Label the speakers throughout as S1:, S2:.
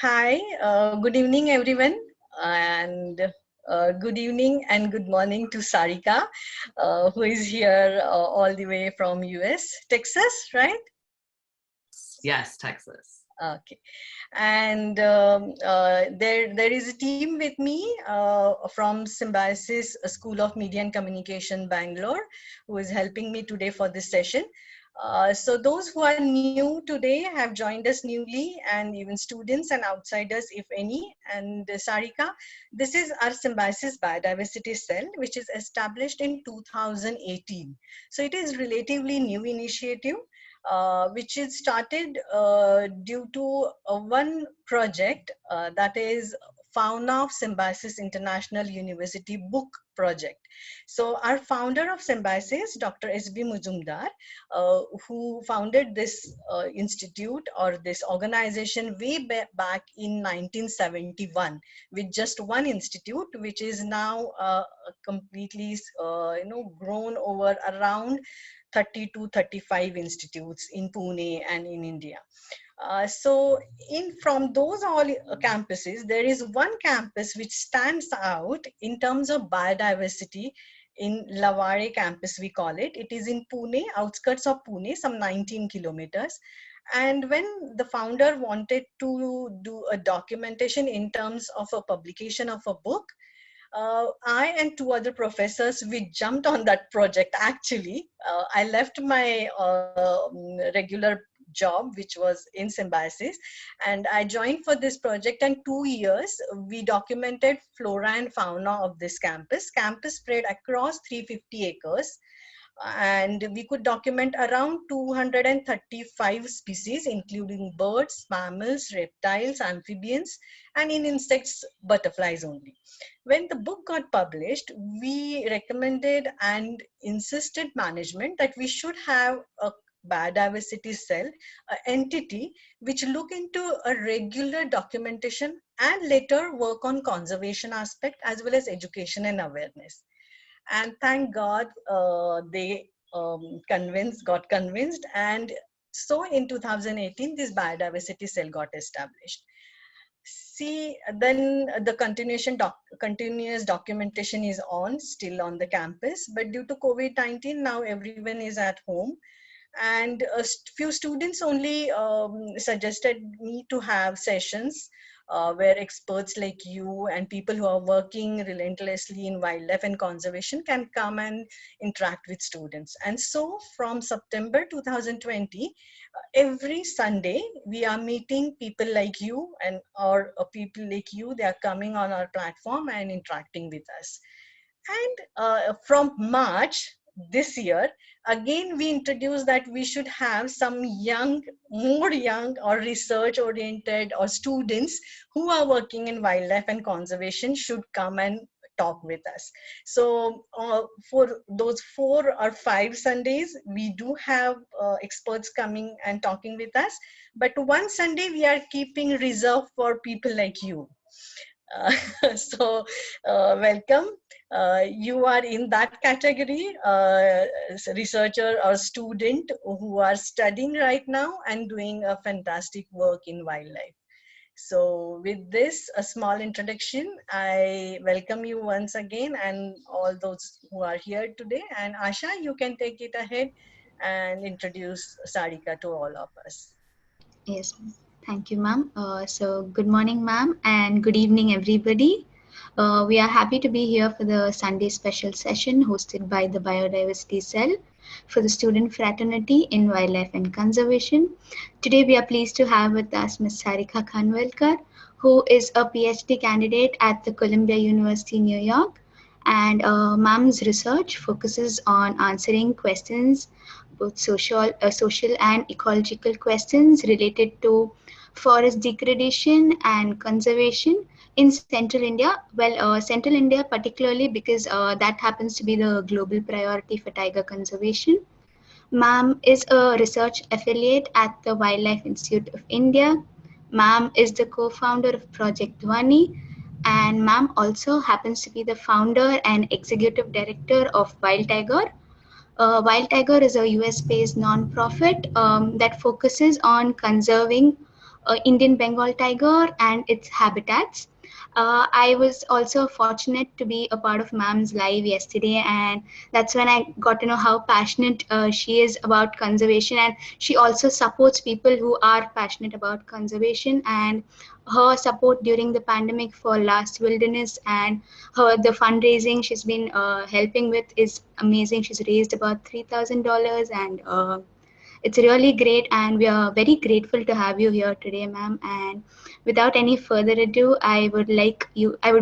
S1: Hi, good evening, everyone, and good evening and good morning to Sarika, who is here all the way from US, Texas, right?
S2: Yes, Texas.
S1: Okay, and there is a team with me from Symbiosis School of Media and Communication, Bangalore, who is helping me today for this session. So those who are new today have joined us newly, and even students and outsiders, if any. And Sarika, this is our Symbiosis Biodiversity Cell, which is established in 2018. So it is relatively new initiative, which is started due to one project that is Fauna of Symbiosis International University book project. So our founder of Symbiosis, Dr. S.B. Mujumdar, who founded this institute or this organization way back in 1971 with just one institute, which is now completely grown over around 30 to 35 institutes in Pune and in India. So from those all campuses, there is one campus which stands out in terms of biodiversity in Lavare campus, we call it. It is in Pune, outskirts of Pune, some 19 kilometers. And when the founder wanted to do a documentation in terms of a publication of a book, I and two other professors, we jumped on that project. Actually, I left my regular job, which was in Symbiosis, and I joined for this project. And 2 years, we documented flora and fauna of this campus. Campus spread across 350 acres. And we could document around 235 species, including birds, mammals, reptiles, amphibians, and in insects, butterflies only. When the book got published, we recommended and insisted management that we should have a biodiversity cell, an entity which look into a regular documentation and later work on conservation aspect as well as education and awareness. And thank God they got convinced. And so in 2018, this biodiversity cell got established. See, then the continuous documentation is still on the campus, but due to COVID-19, now everyone is at home. And a few students only suggested me to have sessions where experts like you and people who are working relentlessly in wildlife and conservation can come and interact with students. And so from September 2020, every Sunday we are meeting people like you, and or people like you, they are coming on our platform and interacting with us. And from March this year, again, we introduced that we should have some more young or research oriented or students who are working in wildlife and conservation should come and talk with us. So for those 4 or 5 Sundays, we do have experts coming and talking with us. But one Sunday we are keeping reserved for people like you. So welcome. You are in that category, researcher or student who are studying right now and doing a fantastic work in wildlife. So with this, a small introduction, I welcome you once again and all those who are here today. And Asha, you can take it ahead and introduce Sarika to all of us.
S3: Yes, thank you, ma'am. So good morning, ma'am, and good evening, everybody. We are happy to be here for the Sunday special session hosted by the Biodiversity Cell for the student fraternity in wildlife and conservation. Today, we are pleased to have with us Ms. Sarika Khanwilkar, who is a PhD candidate at the Columbia University, New York. And ma'am's research focuses on answering questions, both social and ecological questions related to forest degradation and conservation in Central India. Well, Central India particularly because that happens to be the global priority for tiger conservation. Ma'am is a research affiliate at the Wildlife Institute of India. Ma'am is the co-founder of Project Dhwani, and ma'am also happens to be the founder and executive director of Wild Tiger. Wild Tiger is a US-based nonprofit that focuses on conserving Indian Bengal tiger and its habitats. I was also fortunate to be a part of Ma'am's live yesterday, and that's when I got to know how passionate she is about conservation, and she also supports people who are passionate about conservation. And her support during the pandemic for Last Wilderness and the fundraising she's been helping with is amazing. She's raised about $3,000, and it's really great, and we are very grateful to have you here today, ma'am. And without any further ado, I would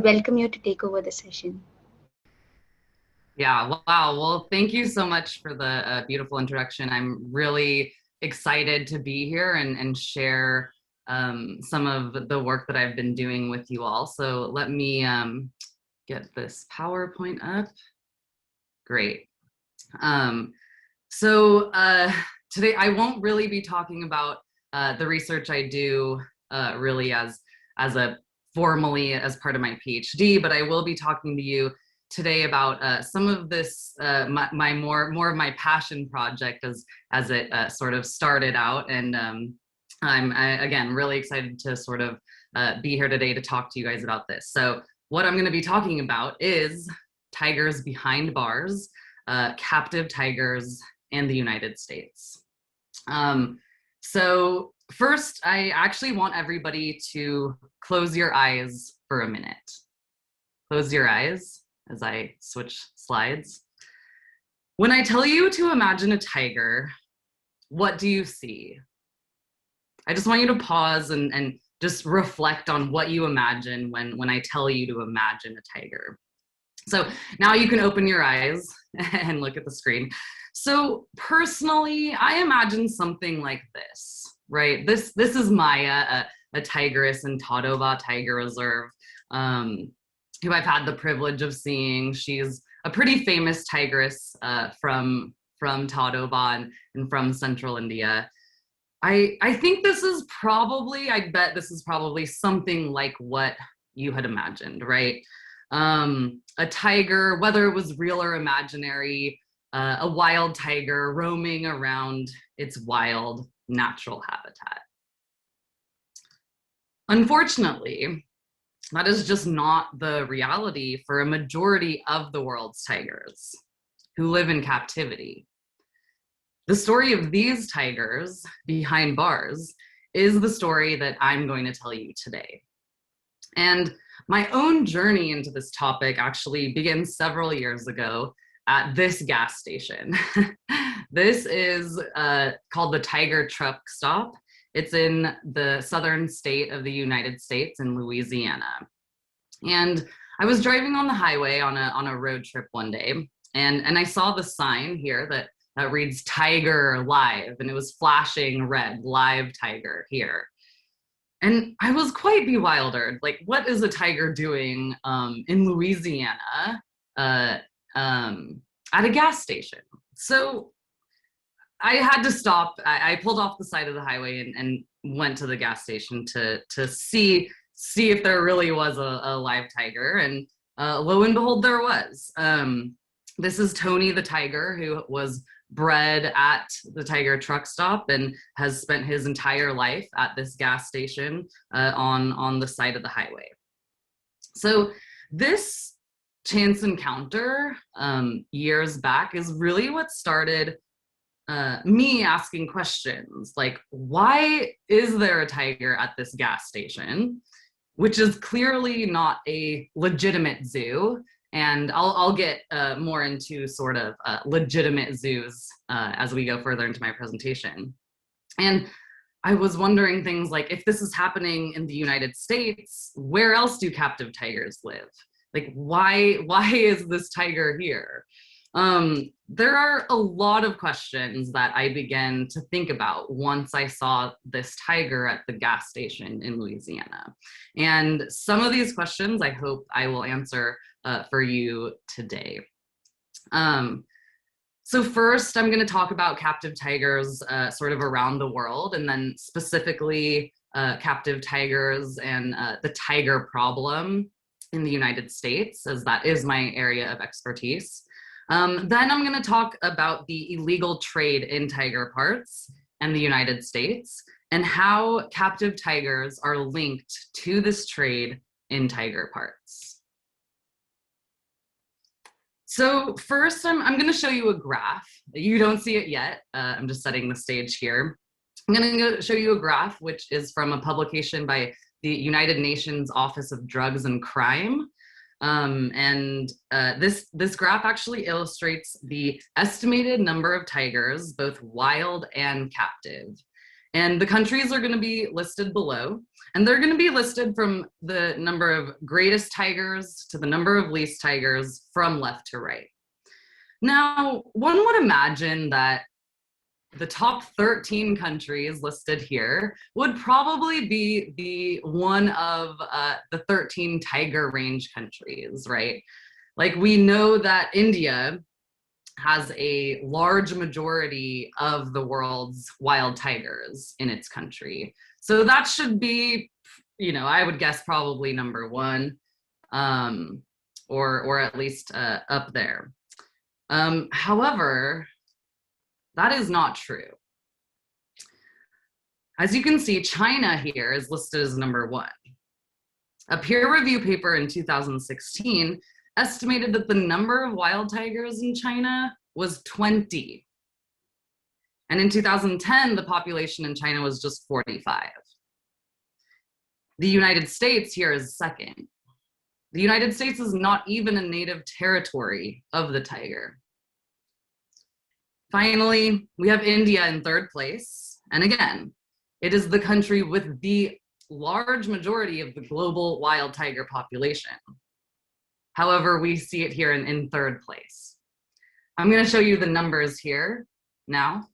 S3: welcome you to take over the session.
S2: Yeah, wow. Well, thank you so much for the beautiful introduction. I'm really excited to be here and share some of the work that I've been doing with you all. So let me get this PowerPoint up. Great. Today I won't really be talking about the research I do really as a formally as part of my PhD, but I will be talking to you today about some of this my more of my passion project as it sort of started out, and I'm again really excited to sort of be here today to talk to you guys about this. So what I'm going to be talking about is tigers behind bars, captive tigers, and the United States. So first, I actually want everybody to close your eyes for a minute. Close your eyes as I switch slides. When I tell you to imagine a tiger, what do you see? I just want you to pause and just reflect on what you imagine when I tell you to imagine a tiger. So now you can open your eyes and look at the screen. So personally, I imagine something like this, right? This is Maya, a tigress in Tadoba Tiger Reserve, who I've had the privilege of seeing. She's a pretty famous tigress from Tadoba and from central India. I think this is probably, I bet this is probably something like what you had imagined, right? A tiger, whether it was real or imaginary, a wild tiger roaming around its wild natural habitat. Unfortunately, that is just not the reality for a majority of the world's tigers who live in captivity. The story of these tigers behind bars is the story that I'm going to tell you today. And my own journey into this topic actually began several years ago at this gas station. This is called the Tiger Truck Stop. It's in the southern state of the United States in Louisiana. And I was driving on the highway on a road trip one day, and I saw the sign here that reads Tiger Live, and it was flashing red, Live Tiger here. And I was quite bewildered. Like, what is a tiger doing in Louisiana at a gas station? So I had to stop. I pulled off the side of the highway and went to the gas station to see if there really was a live tiger. And lo and behold, there was. This is Tony the tiger, who was bred at the Tiger Truck Stop and has spent his entire life at this gas station on the side of the highway. So this chance encounter years back is really what started me asking questions like, why is there a tiger at this gas station, which is clearly not a legitimate zoo? And I'll get more into sort of legitimate zoos as we go further into my presentation. And I was wondering things like, if this is happening in the United States, where else do captive tigers live? Like, why is this tiger here? There are a lot of questions that I began to think about once I saw this tiger at the gas station in Louisiana. And some of these questions I hope I will answer for you today. So first, I'm going to talk about captive tigers sort of around the world, and then specifically captive tigers and the tiger problem in the United States, as that is my area of expertise. Then I'm going to talk about the illegal trade in tiger parts and the United States. and how captive tigers are linked to this trade in tiger parts. So first, I'm going to show you a graph. You don't see it yet. I'm just setting the stage here. I'm going to show you a graph, which is from a publication by the United Nations Office of Drugs and Crime. This graph actually illustrates the estimated number of tigers, both wild and captive. And the countries are going to be listed below, and they're going to be listed from the number of greatest tigers to the number of least tigers from left to right. Now, one would imagine that the top 13 countries listed here would probably be the one of the 13 tiger range countries, right? Like, we know that India has a large majority of the world's wild tigers in its country. So that should be, I would guess probably number one, or at least up there. However, that is not true. As you can see, China here is listed as number one. A peer review paper in 2016 estimated that the number of wild tigers in China was 20. And in 2010, the population in China was just 45. The United States here is second. The United States is not even a native territory of the tiger. Finally, we have India in third place. And again, it is the country with the large majority of the global wild tiger population. However, we see it here in third place. I'm going to show you the numbers here now.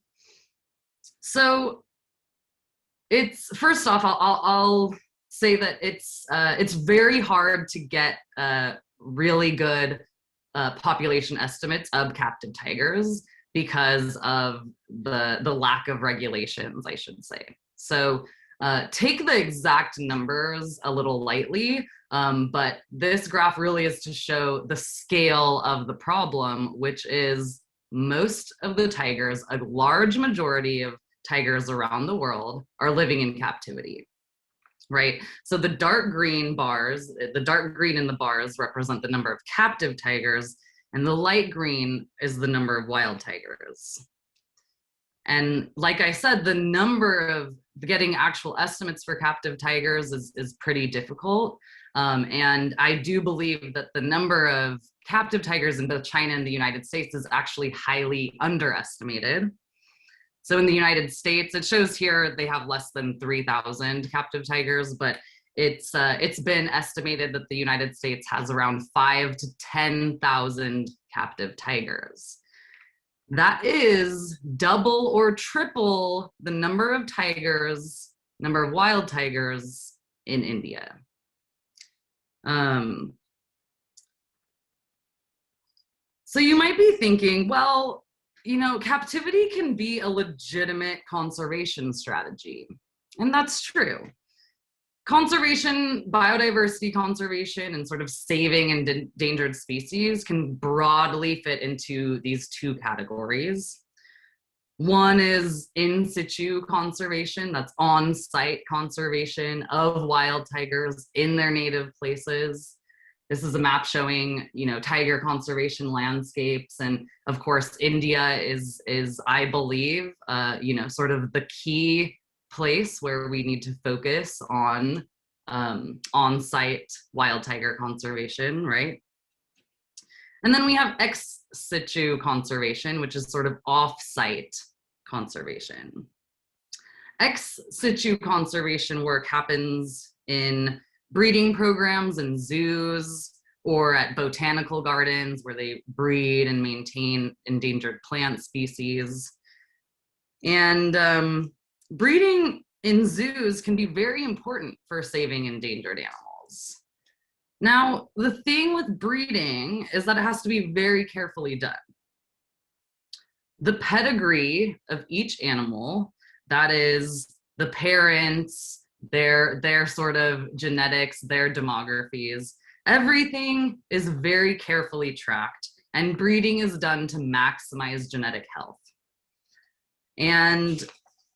S2: So it's, first off, I'll say that it's very hard to get really good population estimates of captive tigers because of the lack of regulations, I should say. So take the exact numbers a little lightly, but this graph really is to show the scale of the problem, which is most of the tigers, a large majority of tigers around the world, are living in captivity, right? So the dark green bars, the dark green in the bars represent the number of captive tigers, and the light green is the number of wild tigers. And like I said, the number of getting actual estimates for captive tigers is pretty difficult. And I do believe that the number of captive tigers in both China and the United States is actually highly underestimated. So in the United States, it shows here they have less than 3,000 captive tigers, but it's been estimated that the United States has around 5,000 to 10,000 captive tigers. That is double or triple the number of tigers, number of wild tigers in India. So you might be thinking, well, captivity can be a legitimate conservation strategy. And that's true. Conservation, biodiversity conservation, and sort of saving endangered species can broadly fit into these two categories. One is in situ conservation, that's on-site conservation of wild tigers in their native places. This is a map showing, tiger conservation landscapes, and of course, India is I believe, sort of the key place where we need to focus on on-site wild tiger conservation, right? And then we have ex situ conservation, which is sort of off-site conservation. Ex situ conservation work happens in breeding programs in zoos or at botanical gardens where they breed and maintain endangered plant species. And breeding in zoos can be very important for saving endangered animals. Now, the thing with breeding is that it has to be very carefully done. The pedigree of each animal, that is the parents, their sort of genetics, their demographies, everything is very carefully tracked, and breeding is done to maximize genetic health. And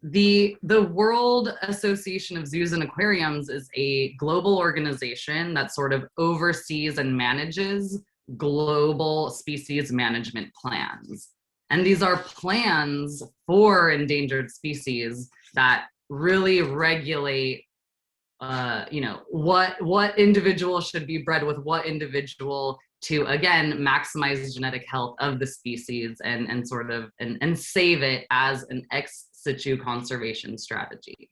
S2: the World Association of Zoos and Aquariums is a global organization that sort of oversees and manages global species management plans. And these are plans for endangered species that really regulate what individual should be bred with what individual to, again, maximize genetic health of the species and sort of and save it as an ex situ conservation strategy.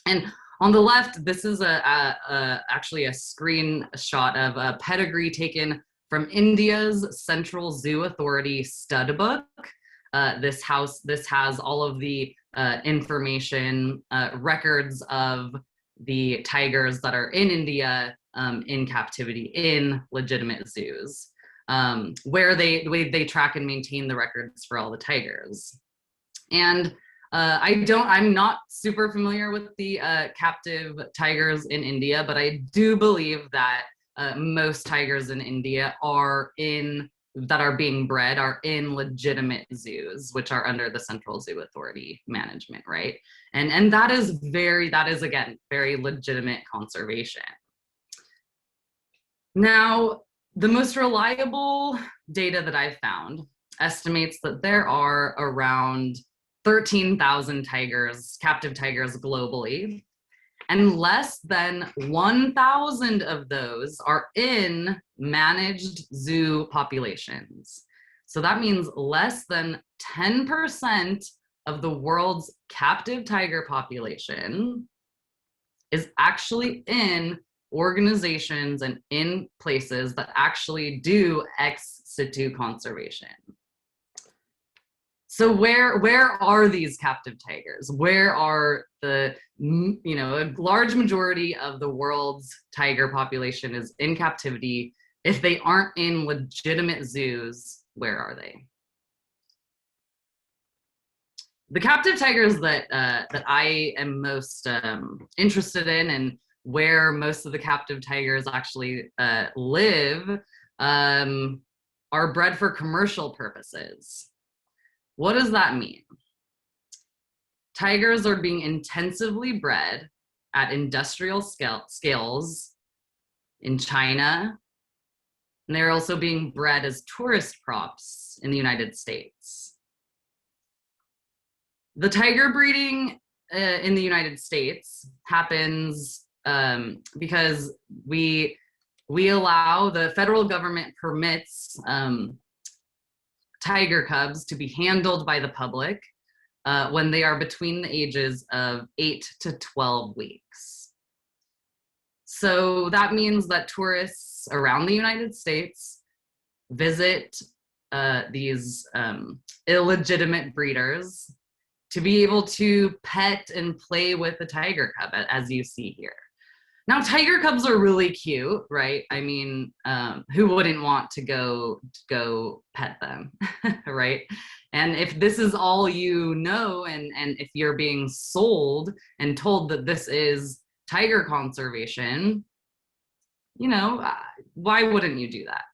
S2: And on the left, this is actually a screenshot of a pedigree taken from India's Central Zoo Authority stud book. This has all of the information, records of the tigers that are in India in captivity in legitimate zoos, where they track and maintain the records for all the tigers. And I'm not super familiar with the captive tigers in India, but I do believe that most tigers in India that are being bred are in legitimate zoos, which are under the Central Zoo Authority management, right? And that is again, very legitimate conservation. Now, the most reliable data that I've found estimates that there are around 13,000 tigers, captive tigers globally, and less than 1,000 of those are in managed zoo populations. So that means less than 10% of the world's captive tiger population is actually in organizations and in places that actually do ex situ conservation. So where are these captive tigers? Where are a large majority of the world's tiger population is in captivity. If they aren't in legitimate zoos, where are they? The captive tigers that I am most interested in, and where most of the captive tigers actually live, are bred for commercial purposes. What does that mean? Tigers are being intensively bred at industrial scales in China, and they're also being bred as tourist crops in the United States. The tiger breeding in the United States happens because the federal government permits tiger cubs to be handled by the public when they are between the ages of 8 to 12 weeks. So that means that tourists around the United States visit these illegitimate breeders to be able to pet and play with the tiger cub, as you see here. Now, tiger cubs are really cute, right? I mean, who wouldn't want to go pet them, right? And if this is all you know, and if you're being sold and told that this is tiger conservation, why wouldn't you do that?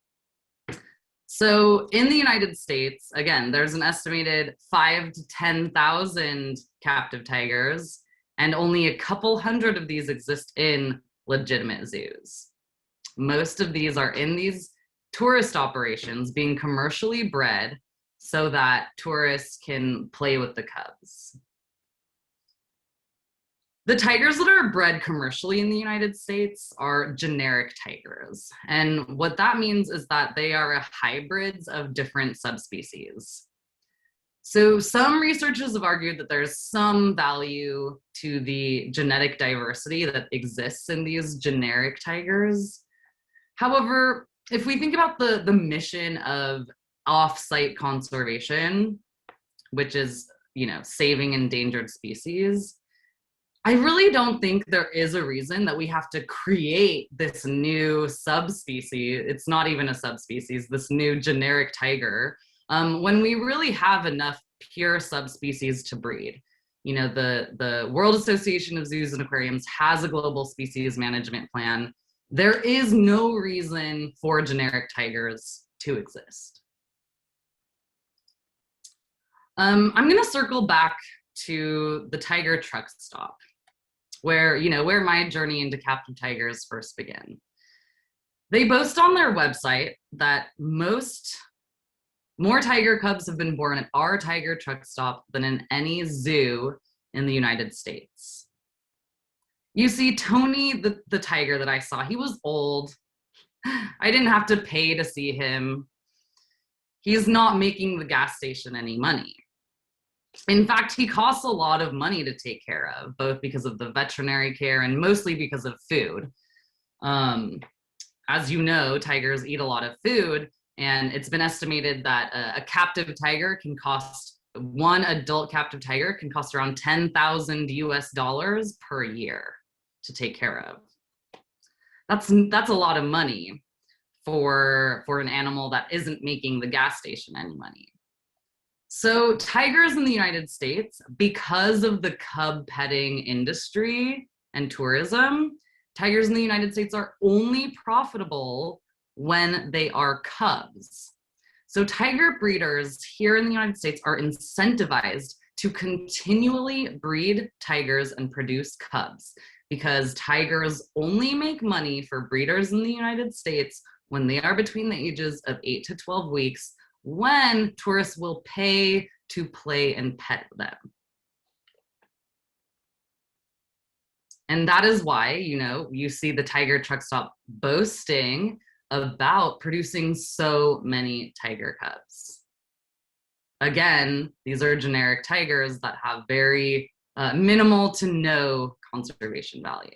S2: So in the United States, again, there's an estimated 5,000 to 10,000 captive tigers, and only a couple hundred of these exist in legitimate zoos. Most of these are in these tourist operations being commercially bred so that tourists can play with the cubs. The tigers that are bred commercially in the United States are generic tigers. And what that means is that they are hybrids of different subspecies. So some researchers have argued that there's some value to the genetic diversity that exists in these generic tigers. However, if we think about the mission of off-site conservation, which is, saving endangered species, I really don't think there is a reason that we have to create this new subspecies. It's not even a subspecies, this new generic tiger, when we really have enough pure subspecies to breed. The World Association of Zoos and Aquariums has a global species management plan. There is no reason for generic tigers to exist. I'm going to circle back to the tiger truck stop, where, where my journey into captive tigers first began. They boast on their website that more tiger cubs have been born at our tiger truck stop than in any zoo in the United States. You see, Tony, the tiger that I saw, he was old. I didn't have to pay to see him. He's not making the gas station any money. In fact, he costs a lot of money to take care of, both because of the veterinary care and mostly because of food. As you know, tigers eat a lot of food, and it's been estimated that a captive tiger can cost, one adult captive tiger can cost around $10,000 US per year to take care of. That's a lot of money for an animal that isn't making the gas station any money. So tigers in the United States, because of the cub petting industry and tourism, tigers in the United States are only profitable when they are cubs. So tiger breeders here in the United States are incentivized to continually breed tigers and produce cubs, because tigers only make money for breeders in the United States when they are between the ages of 8 to 12 weeks, when tourists will pay to play and pet them. And that is why, you see the tiger truck stop boasting about producing so many tiger cubs. Again, these are generic tigers that have very minimal to no conservation value.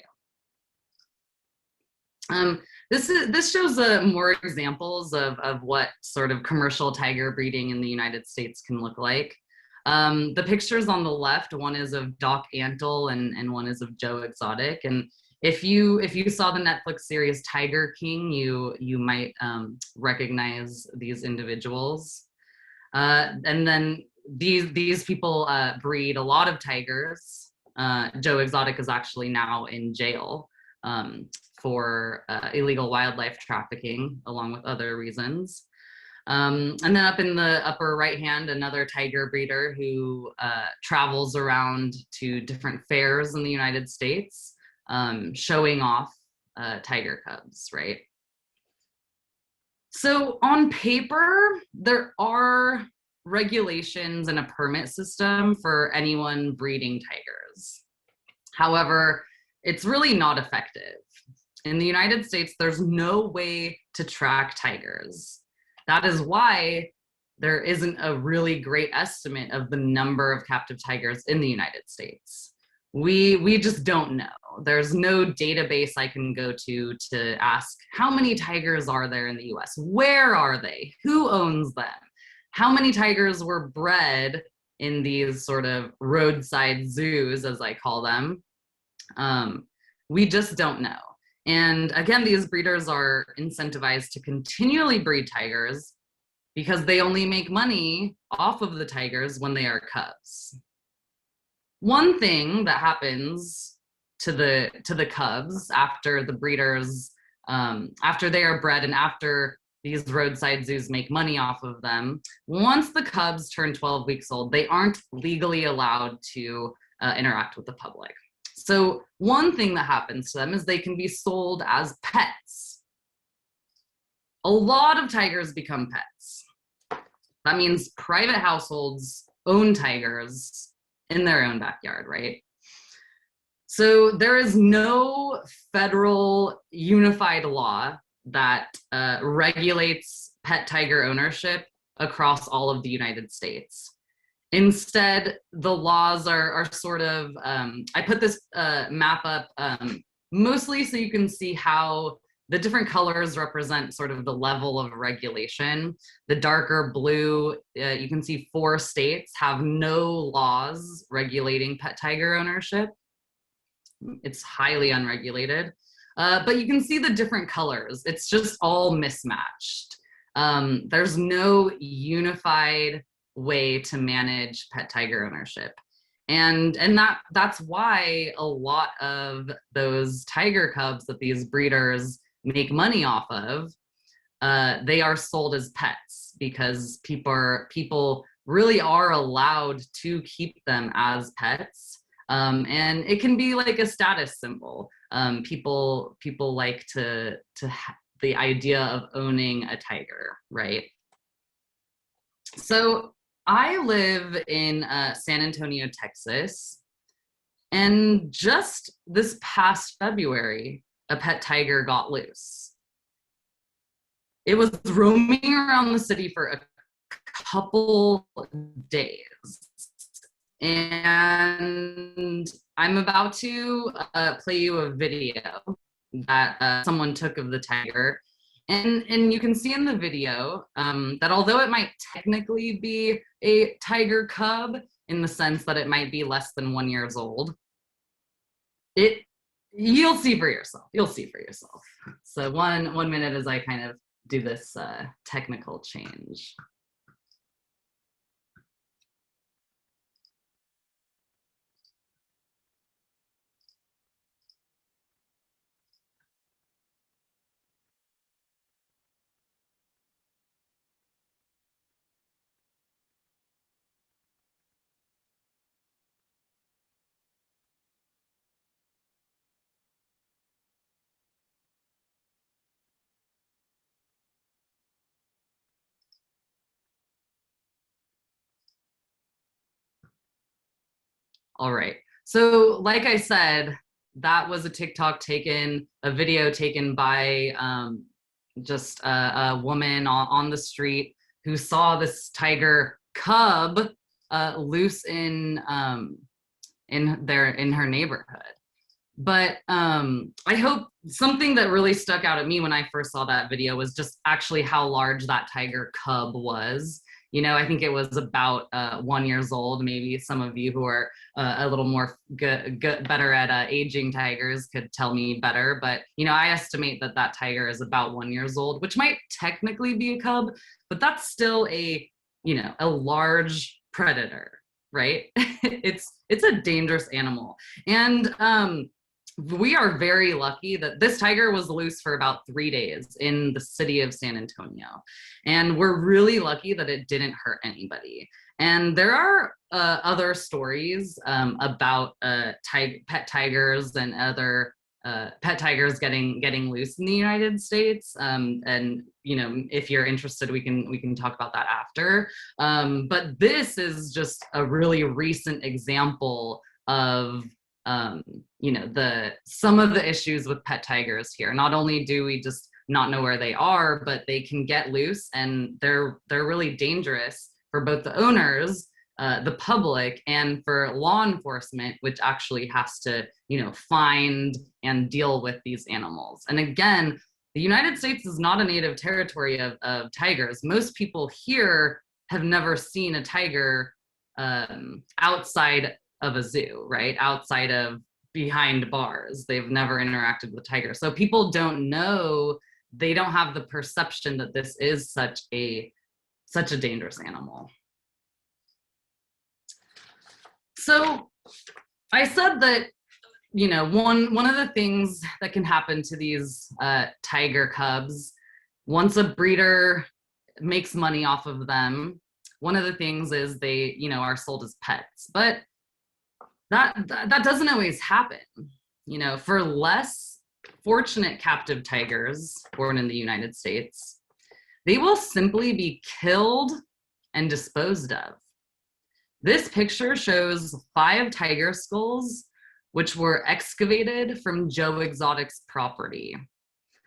S2: This shows more examples of what sort of commercial tiger breeding in the United States can look like. The pictures on the left, one is of Doc Antle and one is of Joe Exotic. And if you saw the Netflix series Tiger King, you might recognize these individuals. And then these people breed a lot of tigers. Joe Exotic is actually now in jail for illegal wildlife trafficking, along with other reasons. And then up in the upper right hand, another tiger breeder who travels around to different fairs in the United States, showing off tiger cubs, right? So on paper, there are regulations and a permit system for anyone breeding tigers. However, it's really not effective. In the United States, there's no way to track tigers. That is why there isn't a really great estimate of the number of captive tigers in the United States. We just don't know. There's no database I can go to ask how many tigers are there in the US? Where are they? Who owns them? How many tigers were bred in these sort of roadside zoos, as I call them? We just don't know. And again, these breeders are incentivized to continually breed tigers because they only make money off of the tigers when they are cubs. One thing that happens to the cubs after the breeders, after they are bred and after these roadside zoos make money off of them, once the cubs turn 12 weeks old, they aren't legally allowed to interact with the public. So one thing that happens to them is they can be sold as pets. A lot of tigers become pets. That means private households own tigers in their own backyard, right? So there is no federal unified law that regulates pet tiger ownership across all of the United States. Instead, the laws are sort of, I put this map up mostly so you can see how the different colors represent sort of the level of regulation. The darker blue, you can see 4 states have no laws regulating pet tiger ownership. It's highly unregulated. But you can see the different colors. It's just all mismatched. There's no unified way to manage pet tiger ownership. And that's why a lot of those tiger cubs that these breeders make money off of, they are sold as pets because people really are allowed to keep them as pets. And it can be like a status symbol. People like to the idea of owning a tiger, right? So I live in San Antonio, Texas, and just this past February, a pet tiger got loose. It was roaming around the city for a couple days. And I'm about to play you a video that someone took of the tiger. And you can see in the video that although it might technically be a tiger cub in the sense that it might be less than 1 year old, you'll see for yourself. You'll see for yourself. So one minute as I kind of do this technical change. All right. So like I said, that was a TikTok taken, a video taken by just a woman on the street who saw this tiger cub loose in her neighborhood. But I hope something that really stuck out at me when I first saw that video was just actually how large that tiger cub was. You know, I think it was about 1 year old. Maybe some of you who are a little more better at aging tigers could tell me better. But, you know, I estimate that that tiger is about 1 year old, which might technically be a cub, but that's still a large predator, right? It's a dangerous animal. And we are very lucky that this tiger was loose for about 3 days in the city of San Antonio. And we're really lucky that it didn't hurt anybody. And there are other stories about pet tigers and other pet tigers getting loose in the United States. And you know, if you're interested, we can talk about that after. But this is just a really recent example of you know, some of the issues with pet tigers here. Not only do we just not know where they are, but they can get loose, and they're really dangerous for both the owners, the public, and for law enforcement, which actually has to, you know, find and deal with these animals. And again, the United States is not a native territory of tigers. Most people here have never seen a tiger outside of a zoo, right? Outside of behind bars. They've never interacted with tigers. So people don't know, they don't have the perception that this is such a dangerous animal. So I said that, you know, one of the things that can happen to these tiger cubs, once a breeder makes money off of them, one of the things is they, you know, are sold as pets. But that doesn't always happen. You know, for less fortunate captive tigers born in the United States, they will simply be killed and disposed of. This picture shows 5 tiger skulls, which were excavated from Joe Exotic's property.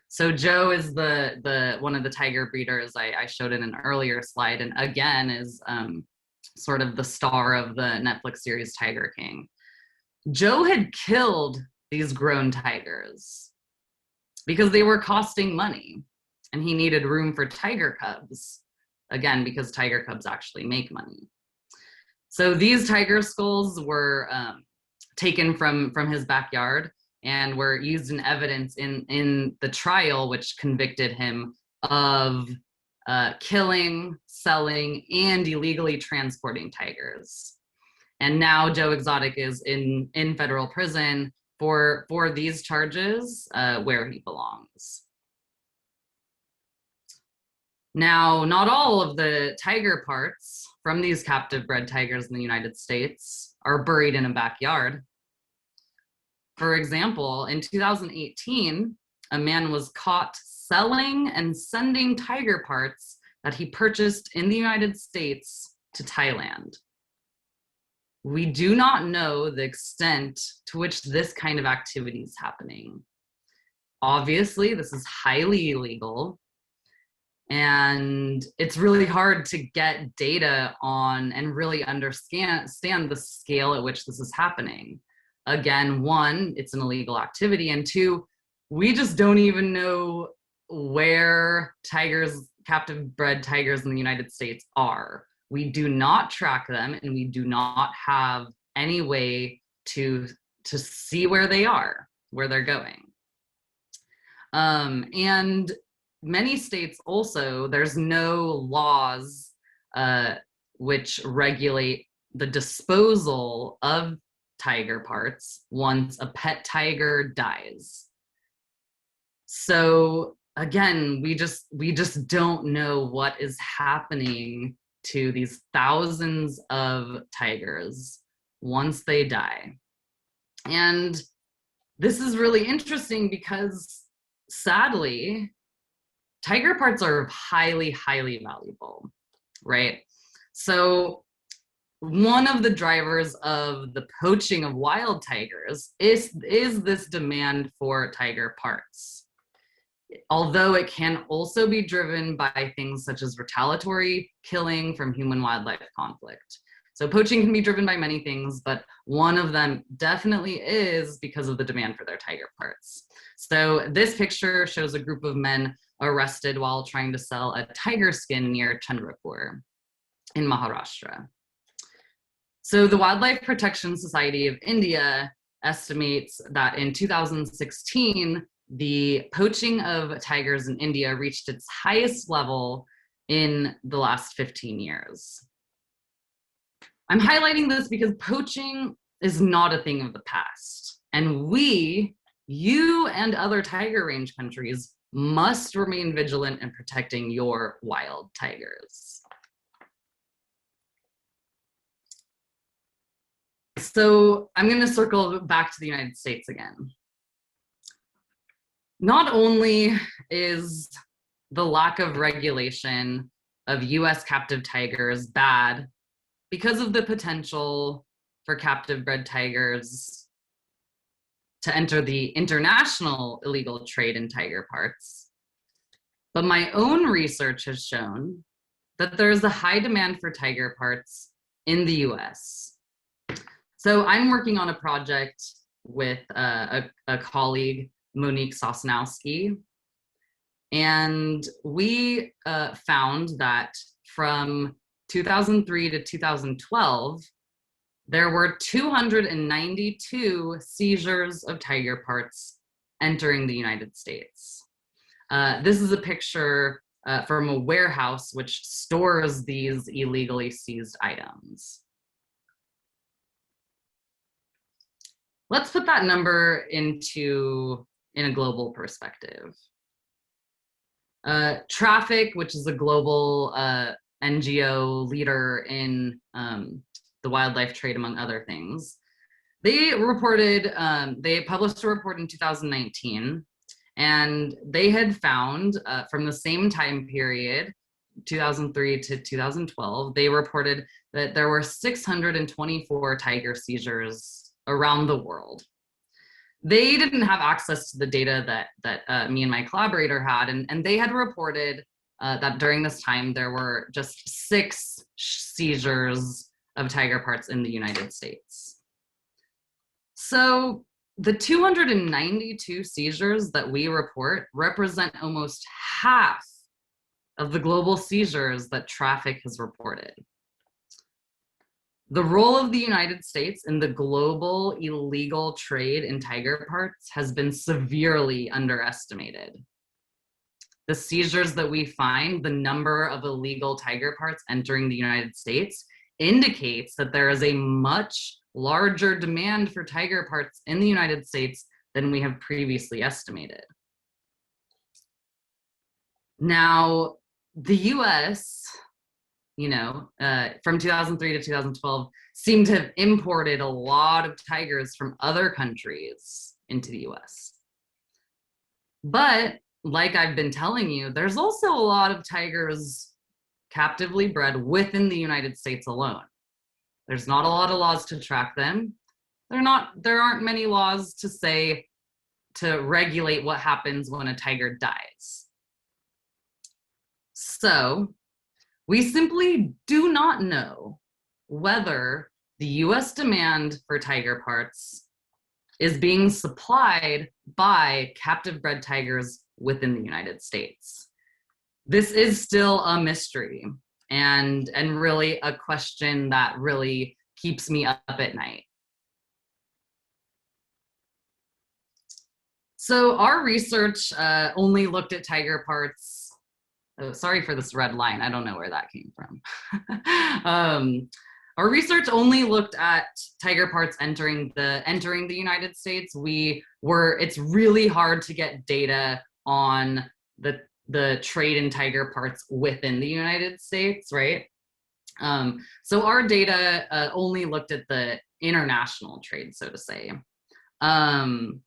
S2: So Joe is the one of the tiger breeders I showed in an earlier slide, and again is sort of the star of the Netflix series Tiger King. Joe had killed these grown tigers because they were costing money, and he needed room for tiger cubs, again, because tiger cubs actually make money. So these tiger skulls were taken from his backyard and were used in evidence in the trial, which convicted him of killing, selling, and illegally transporting tigers. And now Joe Exotic is in federal prison for these charges, where he belongs. Now, not all of the tiger parts from these captive bred tigers in the United States are buried in a backyard. For example, in 2018, a man was caught selling and sending tiger parts that he purchased in the United States to Thailand. We do not know the extent to which this kind of activity is happening. Obviously, this is highly illegal, and it's really hard to get data on and really understand the scale at which this is happening. Again, one, it's an illegal activity, and two, we just don't even know where tigers, captive bred tigers in the United States are. We do not track them, and we do not have any way to see where they are, where they're going. And many states also, there's no laws which regulate the disposal of tiger parts once a pet tiger dies. So again, we just don't know what is happening to these thousands of tigers once they die. And this is really interesting because sadly, tiger parts are highly, highly valuable, right? So one of the drivers of the poaching of wild tigers is this demand for tiger parts. Although it can also be driven by things such as retaliatory killing from human-wildlife conflict. So poaching can be driven by many things, but one of them definitely is because of the demand for their tiger parts. So this picture shows a group of men arrested while trying to sell a tiger skin near Chandrapur in Maharashtra. So the Wildlife Protection Society of India estimates that in 2016, the poaching of tigers in India reached its highest level in the last 15 years. I'm highlighting this because poaching is not a thing of the past, and you and other tiger range countries must remain vigilant in protecting your wild tigers. So I'm going to circle back to the United States again. Not only is the lack of regulation of US captive tigers bad because of the potential for captive bred tigers to enter the international illegal trade in tiger parts, but my own research has shown that there is a high demand for tiger parts in the US. So I'm working on a project with a colleague, Monique Sosnowski, and we found that from 2003 to 2012, there were 292 seizures of tiger parts entering the United States. This is a picture from a warehouse which stores these illegally seized items. Let's put that number in a global perspective. Traffic, which is a global NGO leader in the wildlife trade, among other things, they published a report in 2019, and they had found from the same time period, 2003 to 2012, they reported that there were 624 tiger seizures around the world. They didn't have access to the data that me and my collaborator had, and they had reported that during this time there were just 6 seizures of tiger parts in the United States. So the 292 seizures that we report represent almost half of the global seizures that traffic has reported. The role of the United States in the global illegal trade in tiger parts has been severely underestimated. The seizures that we find, the number of illegal tiger parts entering the United States, indicates that there is a much larger demand for tiger parts in the United States than we have previously estimated. Now, the US, from 2003 to 2012, seemed to have imported a lot of tigers from other countries into the US. But like I've been telling you, there's also a lot of tigers captively bred within the United States alone. There's not a lot of laws to track them. There aren't many laws to regulate what happens when a tiger dies. So we simply do not know whether the US demand for tiger parts is being supplied by captive bred tigers within the United States. This is still a mystery and really a question that really keeps me up at night. So our research only looked at tiger parts. Oh, sorry for this red line. I don't know where that came from. Our research only looked at tiger parts entering the United States. It's really hard to get data on the trade in tiger parts within the United States, right? So our data only looked at the international trade, so to say. I'm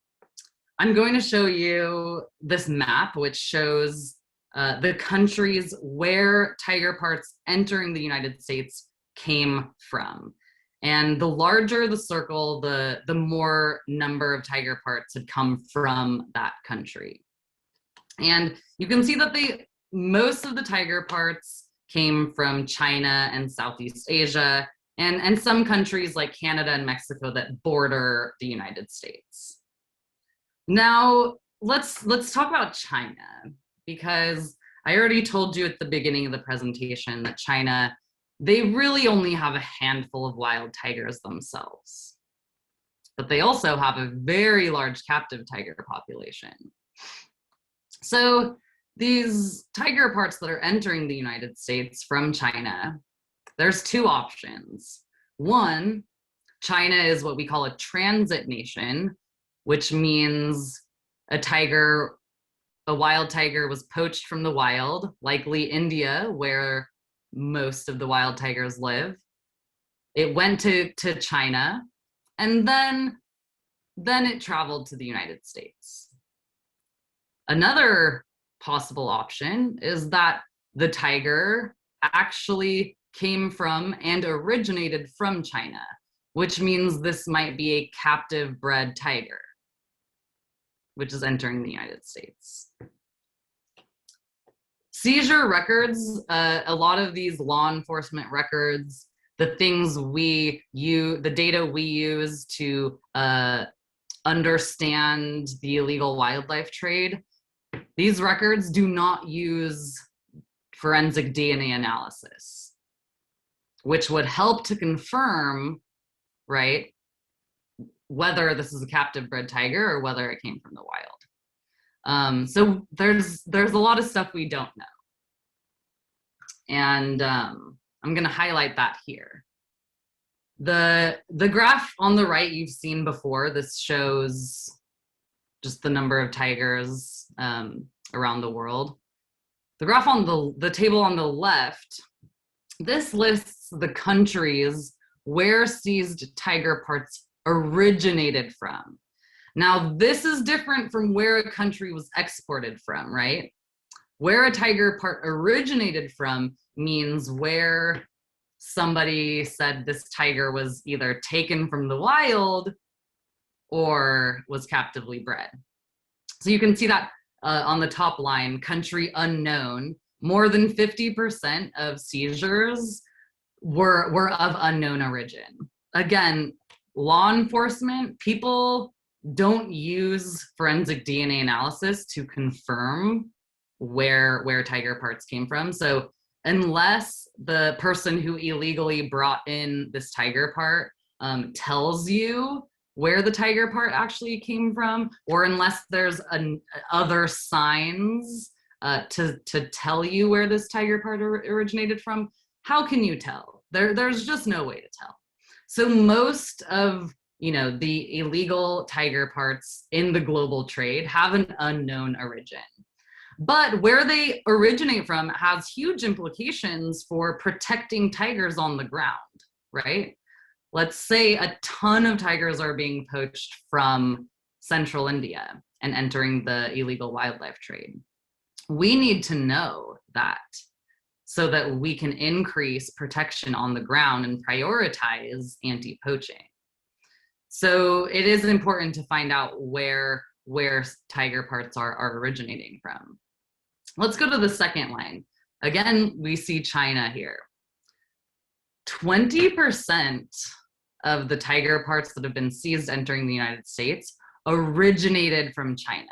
S2: going to show you this map, which shows the countries where tiger parts entering the United States came from. And the larger the circle, the more number of tiger parts had come from that country. And you can see that most of the tiger parts came from China and Southeast Asia, and some countries like Canada and Mexico that border the United States. Now, let's talk about China, because I already told you at the beginning of the presentation that China, they really only have a handful of wild tigers themselves, but they also have a very large captive tiger population. So these tiger parts that are entering the United States from China, there's two options. One, China is what we call a transit nation, which means a wild tiger was poached from the wild, likely India, where most of the wild tigers live. It went to China, and then it traveled to the United States. Another possible option is that the tiger actually came from and originated from China, which means this might be a captive bred tiger, which is entering the United States. Seizure records, a lot of these law enforcement records, the data we use to understand the illegal wildlife trade, these records do not use forensic DNA analysis, which would help to confirm, right, whether this is a captive bred tiger or whether it came from the wild. So there's a lot of stuff we don't know. And I'm gonna highlight that here. The graph on the right you've seen before. This shows just the number of tigers around the world. The graph on the table on the left, this lists the countries where seized tiger parts originated from. Now, this is different from where a country was exported from, right? Where a tiger part originated from means where somebody said this tiger was either taken from the wild or was captively bred. So you can see that on the top line, country unknown, more than 50% of seizures were of unknown origin. Again, law enforcement, people don't use forensic DNA analysis to confirm where tiger parts came from. So unless the person who illegally brought in this tiger part tells you where the tiger part actually came from, or unless there's other signs to tell you where this tiger part originated from, how can you tell? There's just no way to tell. So most of the illegal tiger parts in the global trade have an unknown origin. But where they originate from has huge implications for protecting tigers on the ground, right? Let's say a ton of tigers are being poached from central India and entering the illegal wildlife trade. We need to know that so that we can increase protection on the ground and prioritize anti-poaching. So it is important to find out where tiger parts are originating from. Let's go to the second line. Again, we see China here. 20% of the tiger parts that have been seized entering the United States originated from China.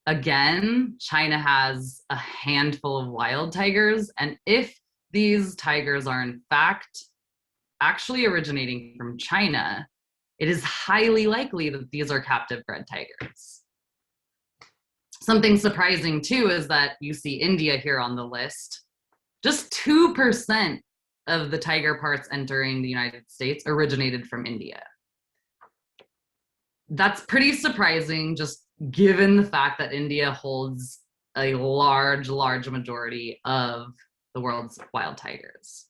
S2: Again, China has a handful of wild tigers, and if these tigers are in fact actually originating from China, it is highly likely that these are captive bred tigers. Something surprising too is that you see India here on the list. Just 2% of the tiger parts entering the United States originated from India. That's pretty surprising, just given the fact that India holds a large majority of the world's wild tigers.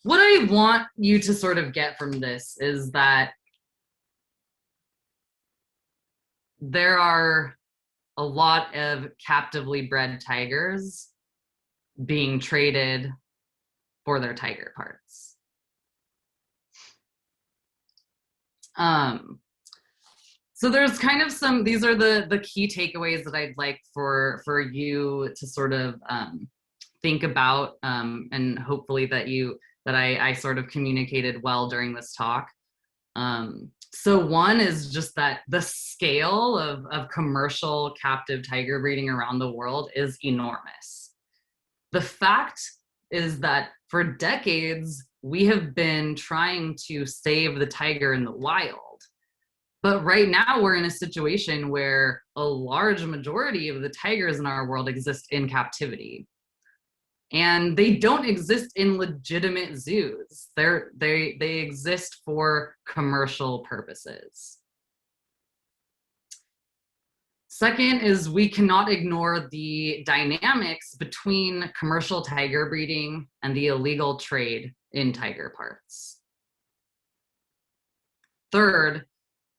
S2: What I want you to sort of get from this is that there are a lot of captively bred tigers being traded for their tiger parts. So there's kind of some, these are the key takeaways that I'd like for you to sort of think about, and hopefully that I sort of communicated well during this talk. So one is just that the scale of commercial captive tiger breeding around the world is enormous. The fact is that for decades, we have been trying to save the tiger in the wild. But right now we're in a situation where a large majority of the tigers in our world exist in captivity. And they don't exist in legitimate zoos. They exist for commercial purposes. Second is we cannot ignore the dynamics between commercial tiger breeding and the illegal trade in tiger parts. Third,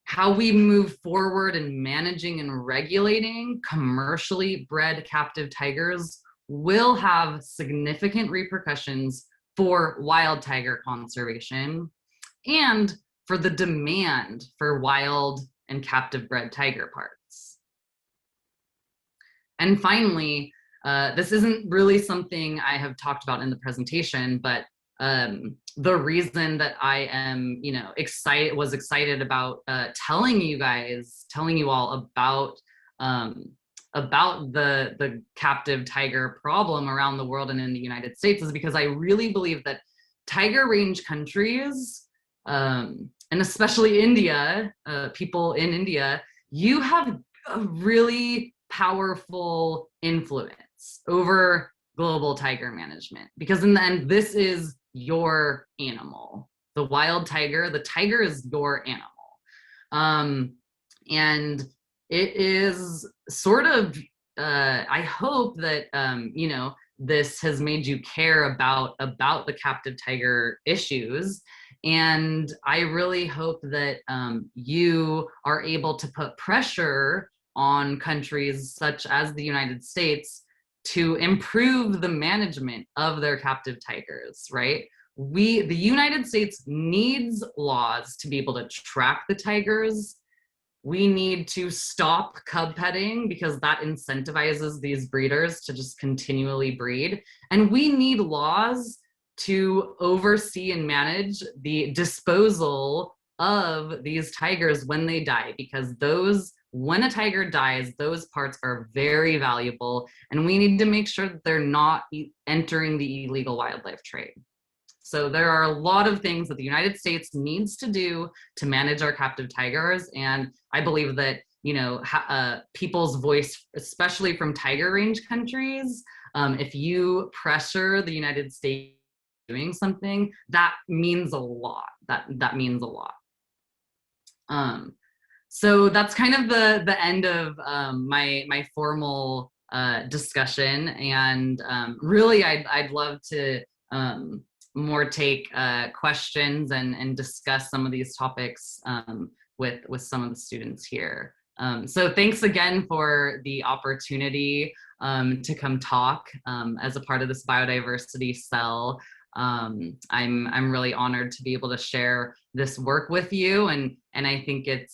S2: how we move forward in managing and regulating commercially bred captive tigers will have significant repercussions for wild tiger conservation and for the demand for wild and captive bred tiger parts. And finally, this isn't really something I have talked about in the presentation, but the reason that I am, was excited about telling you all about the captive tiger problem around the world and in the United States is because I really believe that tiger range countries, and especially India, people in India, you have a really powerful influence over global tiger management, because in the end, this is your animal. The wild tiger, the tiger is your animal. And it is sort of, I hope that, this has made you care about the captive tiger issues. And I really hope that you are able to put pressure on countries such as the United States to improve the management of their captive tigers, right? The United States needs laws to be able to track the tigers. We need to stop cub petting because that incentivizes these breeders to just continually breed. And we need laws to oversee and manage the disposal of these tigers when they die, because when a tiger dies, those parts are very valuable, and we need to make sure that they're not entering the illegal wildlife trade. So there are a lot of things that the United States needs to do to manage our captive tigers, and I believe that people's voice, especially from tiger range countries, if you pressure the United States doing something, that means a lot. That means a lot. So that's kind of the end of my formal discussion, and really I'd love to more take questions and discuss some of these topics with some of the students here. So thanks again for the opportunity to come talk as a part of this biodiversity cell. I'm really honored to be able to share this work with you, and I think it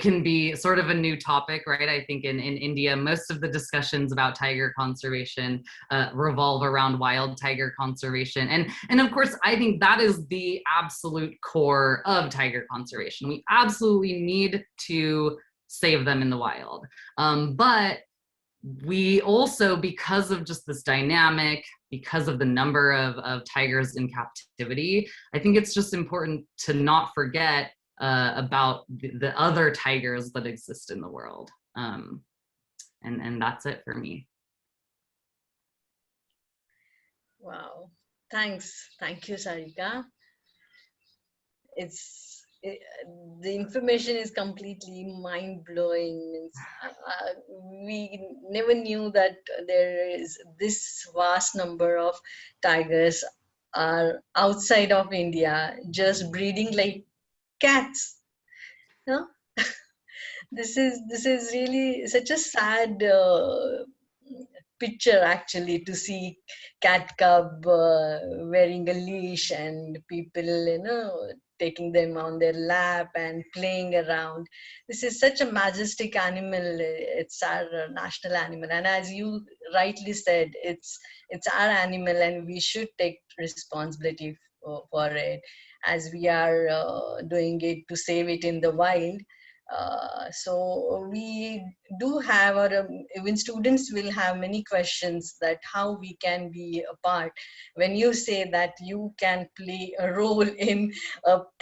S2: can be sort of a new topic, right? I think in India, most of the discussions about tiger conservation revolve around wild tiger conservation. And of course, I think that is the absolute core of tiger conservation. We absolutely need to save them in the wild. But we also, because of just this dynamic, because of the number of tigers in captivity, I think it's just important to not forget about the other tigers that exist in the world. And that's it for me.
S1: Wow, thanks. Thank you, Sarika. The information is completely mind-blowing. We never knew that there is this vast number of tigers are outside of India, just breeding like cats. Huh? This is really such a sad picture, actually, to see cat cub wearing a leash and people, taking them on their lap and playing around. This is such a majestic animal. It's our national animal, and as you rightly said, it's our animal, and we should take responsibility for it, as we are doing it to save it in the wild. So we do have, or even students will have many questions, that how we can be a part. When you say that you can play a role in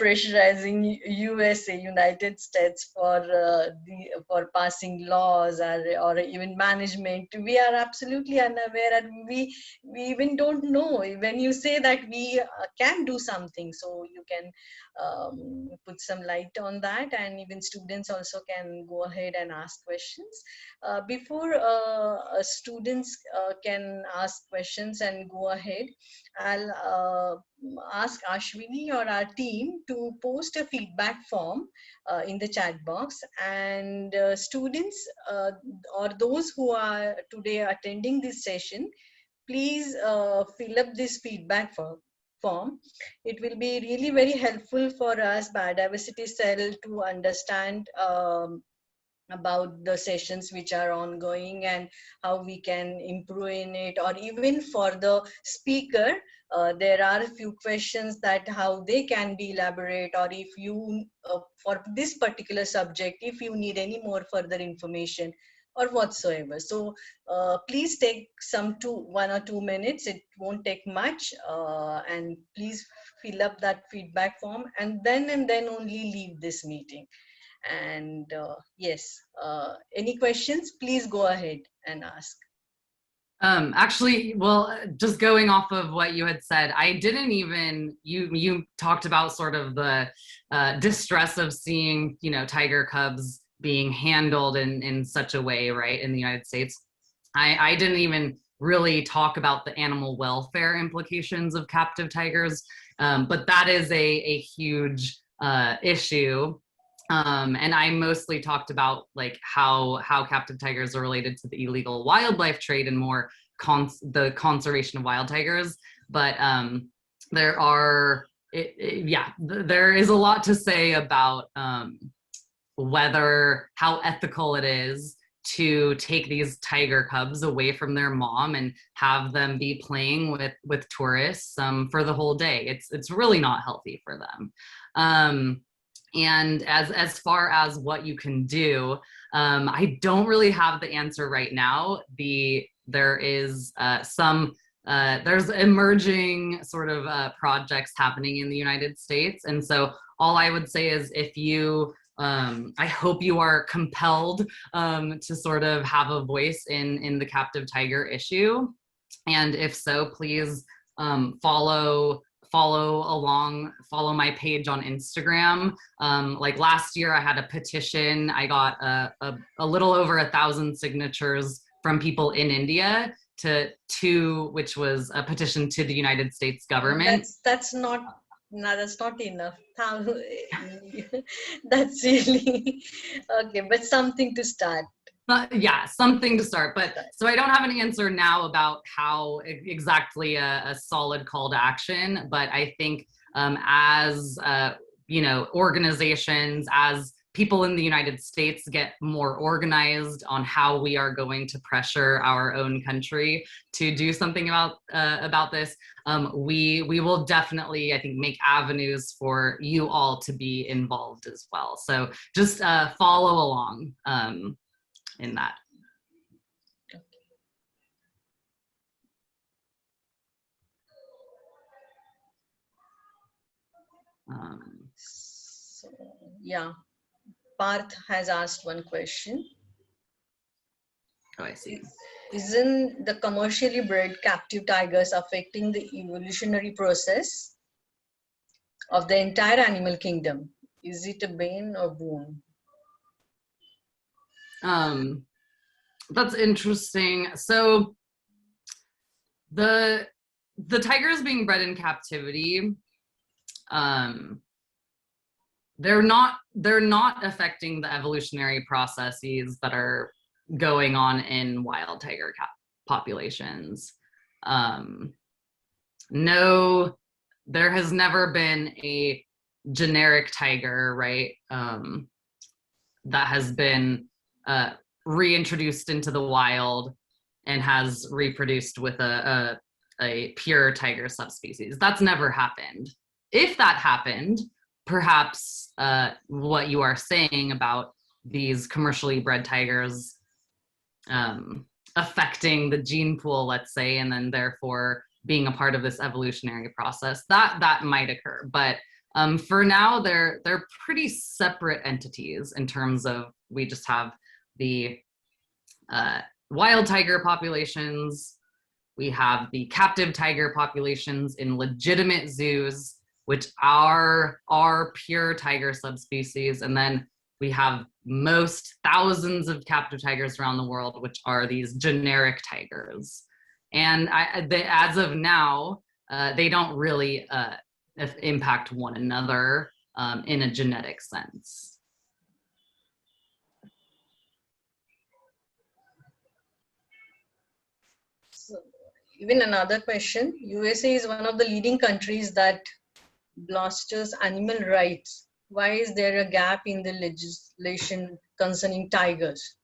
S1: pressurizing USA, United States, for passing laws, or even management, we are absolutely unaware, and we even don't know. When you say that we can do something, so you can put some light on that, and even students also can go ahead and ask questions. Before students can ask questions and go ahead, I'll ask Ashwini or our team to post a feedback form in the chat box, and students or those who are today attending this session, please fill up this feedback form. It will be really very helpful for us, Biodiversity Cell, to understand about the sessions which are ongoing and how we can improve in it, or even for the speaker. There are a few questions that how they can be elaborate, or if you, for this particular subject, if you need any more further information or whatsoever. So please take 1 or 2 minutes. It won't take much, and please fill up that feedback form, and then only leave this meeting. And yes, any questions, please go ahead and ask.
S2: Actually, well, just going off of what you had said, I didn't even, you talked about sort of the distress of seeing, tiger cubs being handled in such a way, right, in the United States. I didn't even really talk about the animal welfare implications of captive tigers, but that is a huge issue. And I mostly talked about like how captive tigers are related to the illegal wildlife trade and more the conservation of wild tigers. But there is a lot to say about how ethical it is to take these tiger cubs away from their mom and have them be playing with tourists for the whole day. It's really not healthy for them. And as far as what you can do, I don't really have the answer right now. There's emerging sort of projects happening in the United States. And so all I would say is, if you, I hope you are compelled to sort of have a voice in the captive tiger issue. And if so, please follow follow my page on Instagram. Like last year I had a petition. I got a little over 1,000 signatures from people in India which was a petition to the United States government.
S1: That's not, no, that's not enough. That's really okay, but something to start.
S2: Yeah, something to start. But so I don't have an answer now about how exactly a solid call to action. But I think as organizations, as people in the United States get more organized on how we are going to pressure our own country to do something about this, we will definitely, I think, make avenues for you all to be involved as well. So just follow along in that.
S1: So, yeah, Parth has asked one question.
S2: Oh, I see.
S1: Isn't the commercially bred captive tigers affecting the evolutionary process of the entire animal kingdom? Is it a bane or boon?
S2: That's interesting. So the tigers being bred in captivity, they're not affecting the evolutionary processes that are going on in wild tiger populations. No, there has never been a generic tiger, right, that has been reintroduced into the wild and has reproduced with a pure tiger subspecies. That's never happened. If that happened, perhaps what you are saying about these commercially bred tigers affecting the gene pool, let's say, and then therefore being a part of this evolutionary process, that might occur. But for now, they're pretty separate entities in terms of, we just have the wild tiger populations, we have the captive tiger populations in legitimate zoos, which are pure tiger subspecies, and then we have thousands of captive tigers around the world, which are these generic tigers. And as of now, they don't really impact one another in a genetic sense.
S1: So, even another question, USA is one of the leading countries that blasters animal rights. Why is there a gap in the legislation concerning tigers?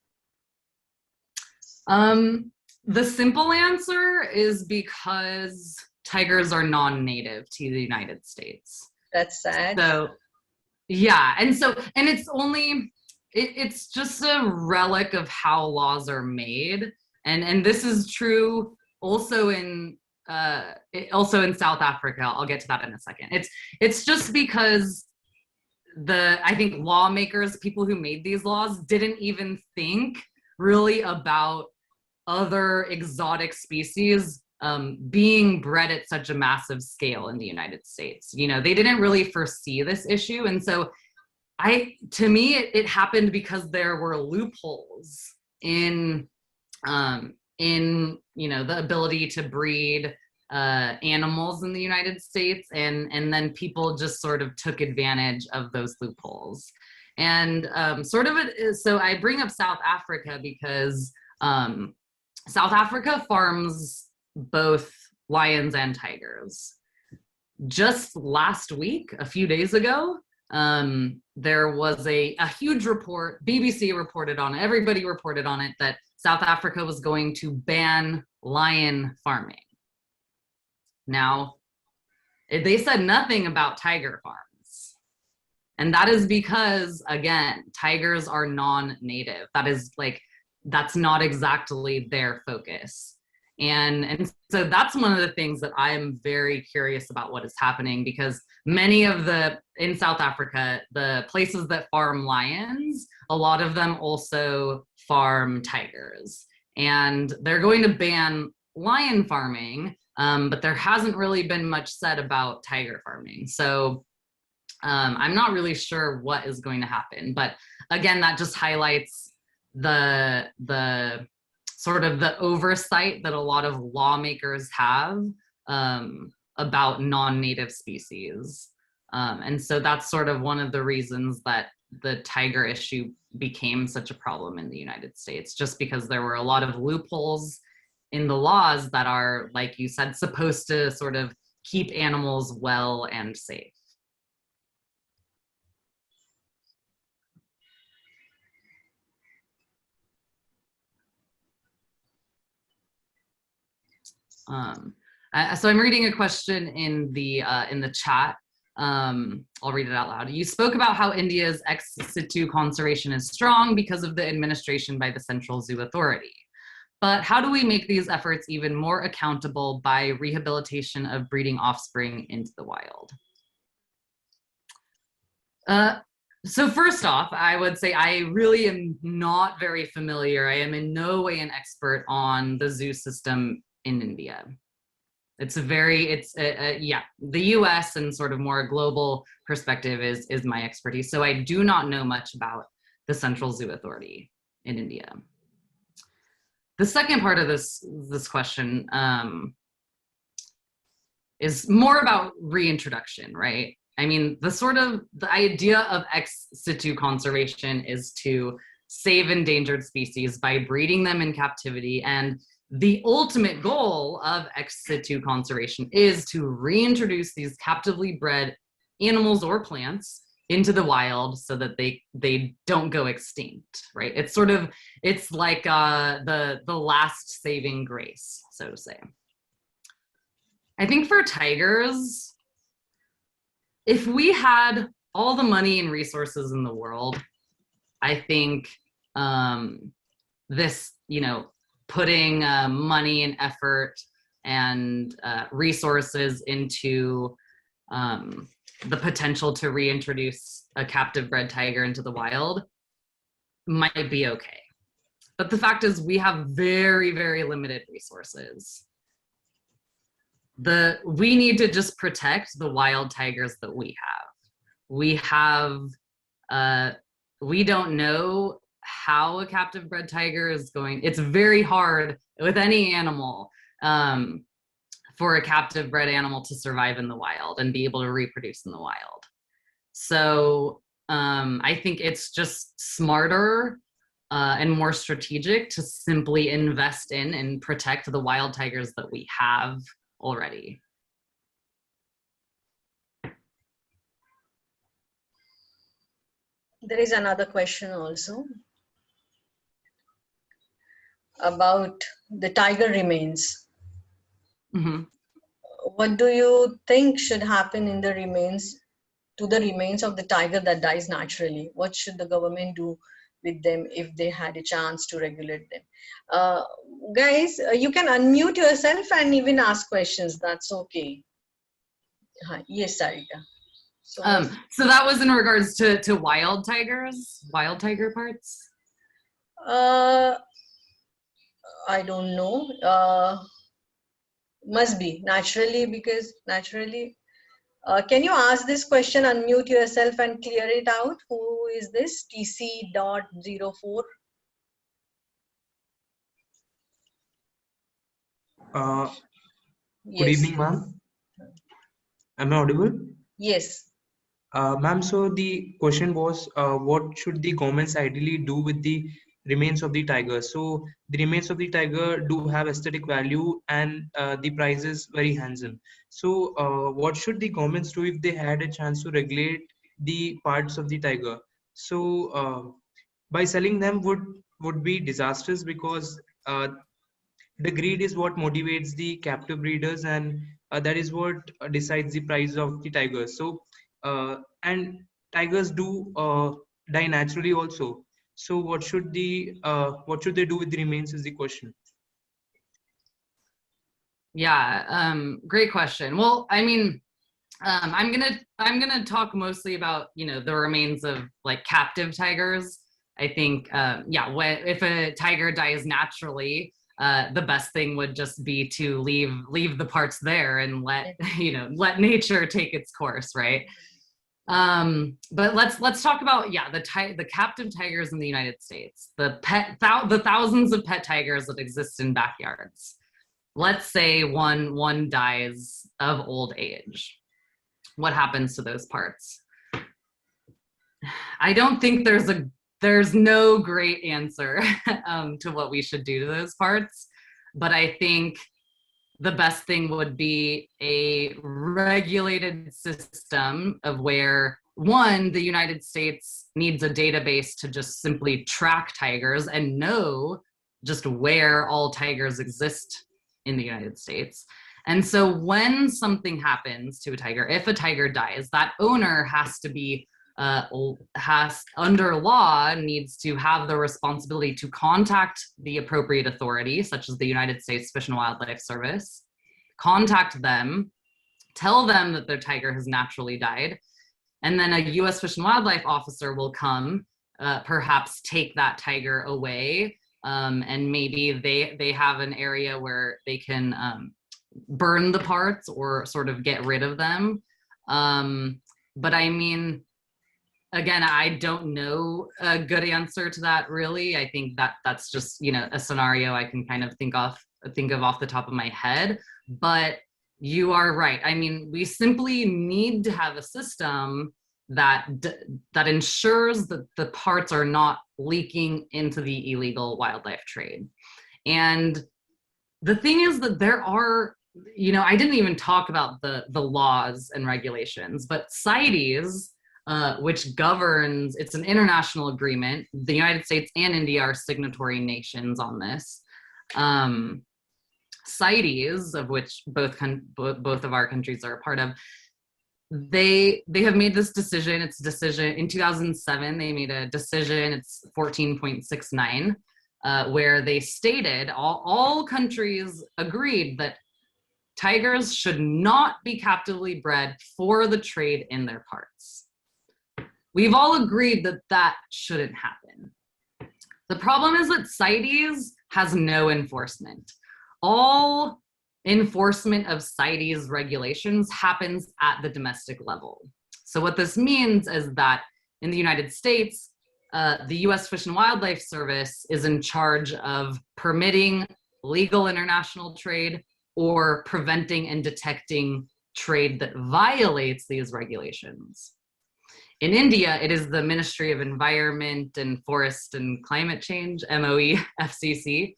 S2: The simple answer is because tigers are non-native to the United States.
S1: That's sad.
S2: So, yeah, and it's just a relic of how laws are made, and this is true also in South Africa. I'll get to that in a second. It's just because I think lawmakers, people who made these laws, didn't even think really about other exotic species being bred at such a massive scale in the United States. They didn't really foresee this issue. And so to me, it happened because there were loopholes in the ability to breed animals in the United States, and then people just sort of took advantage of those loopholes. And so I bring up South Africa because South Africa farms both lions and tigers. Just last week, a few days ago, there was a huge report, BBC reported on it, everybody reported on it, that South Africa was going to ban lion farming. Now, they said nothing about tiger farms. And that is because, again, tigers are non-native. That's not exactly their focus. And so that's one of the things that I'm very curious about what is happening, because in South Africa, the places that farm lions, a lot of them also farm tigers. And they're going to ban lion farming, but there hasn't really been much said about tiger farming. So I'm not really sure what is going to happen. But again, that just highlights the sort of the oversight that a lot of lawmakers have about non-native species. And so that's sort of one of the reasons that the tiger issue became such a problem in the United States, just because there were a lot of loopholes in the laws that are, like you said, supposed to sort of keep animals well and safe. So I'm reading a question in the chat. I'll read it out loud. You spoke about how India's ex situ conservation is strong because of the administration by the Central Zoo Authority. But how do we make these efforts even more accountable by rehabilitation of breeding offspring into the wild? So first off, I would say I really am not very familiar. I am in no way an expert on the zoo system in India. Yeah, the US and sort of more global perspective is my expertise. So I do not know much about the Central Zoo Authority in India. The second part of this question is more about reintroduction, right? I mean, the idea of ex situ conservation is to save endangered species by breeding them in captivity, and the ultimate goal of ex situ conservation is to reintroduce these captively bred animals or plants into the wild so that they don't go extinct, right? It's like the last saving grace, so to say. I think for tigers, if we had all the money and resources in the world, I think this, putting money and effort and resources into the potential to reintroduce a captive bred tiger into the wild might be okay. But the fact is we have very, very limited resources. We need to just protect the wild tigers that we have. We don't know how a captive bred tiger is going. It's very hard with any animal for a captive bred animal to survive in the wild and be able to reproduce in the wild. So I think it's just smarter and more strategic to simply invest in and protect the wild tigers that we have already.
S1: There is another question also about the tiger remains.
S2: Mm-hmm.
S1: What do you think should happen in the remains of the tiger that dies naturally? What should the government do with them if they had a chance to regulate them? Guys, you can unmute yourself and even ask questions. That's okay. Yes, Sarika.
S2: So that was in regards to wild tigers, wild tiger parts?
S1: I don't know. Must be naturally, because naturally. Can you ask this question, unmute yourself and clear it out? Who is this? TC.04.
S4: Yes. Good evening, ma'am. Am I audible?
S1: Yes.
S4: Ma'am, so the question was, what should the governments ideally do with the remains of the tiger? So the remains of the tiger do have aesthetic value, and the price is very handsome. So what should the governments do if they had a chance to regulate the parts of the tiger? So by selling them would be disastrous, because the greed is what motivates the captive breeders, and that is what decides the price of the tigers. So and tigers do die naturally also. So what should they do with the remains is the question.
S2: Yeah, great question. Well, I mean, I'm gonna talk mostly about the remains of like captive tigers. I think yeah, if a tiger dies naturally, the best thing would just be to leave the parts there and let nature take its course, right? But let's talk about the captive tigers in the United States, the thousands of pet tigers that exist in backyards. Let's say one dies of old age. What happens to those parts? I don't think there's no great answer to what we should do to those parts, but I think the best thing would be a regulated system of where, one, the United States needs a database to just simply track tigers and know just where all tigers exist in the United States. And so when something happens to a tiger, if a tiger dies, that owner has to be under law needs to have the responsibility to contact the appropriate authority, such as the United States Fish and Wildlife Service, contact them, tell them that their tiger has naturally died, and then a U.S. Fish and Wildlife officer will come, perhaps take that tiger away, and maybe they have an area where they can burn the parts or sort of get rid of them. But I mean, again, I don't know a good answer to that, really. I think that's just, a scenario I can kind of think of off the top of my head. But you are right. I mean, we simply need to have a system that ensures that the parts are not leaking into the illegal wildlife trade. And the thing is that there are, I didn't even talk about the laws and regulations, but CITES, which governs, it's an international agreement. The United States and India are signatory nations on this. CITES, of which both of our countries are a part of, they have made this decision. It's a decision in 2007. They made a decision. It's 14.69, where they stated all countries agreed that tigers should not be captively bred for the trade in their parts. We've all agreed that that shouldn't happen. The problem is that CITES has no enforcement. All enforcement of CITES regulations happens at the domestic level. So what this means is that in the United States, the U.S. Fish and Wildlife Service is in charge of permitting legal international trade or preventing and detecting trade that violates these regulations. In India, it is the Ministry of Environment and Forest and Climate Change, MOE, FCC.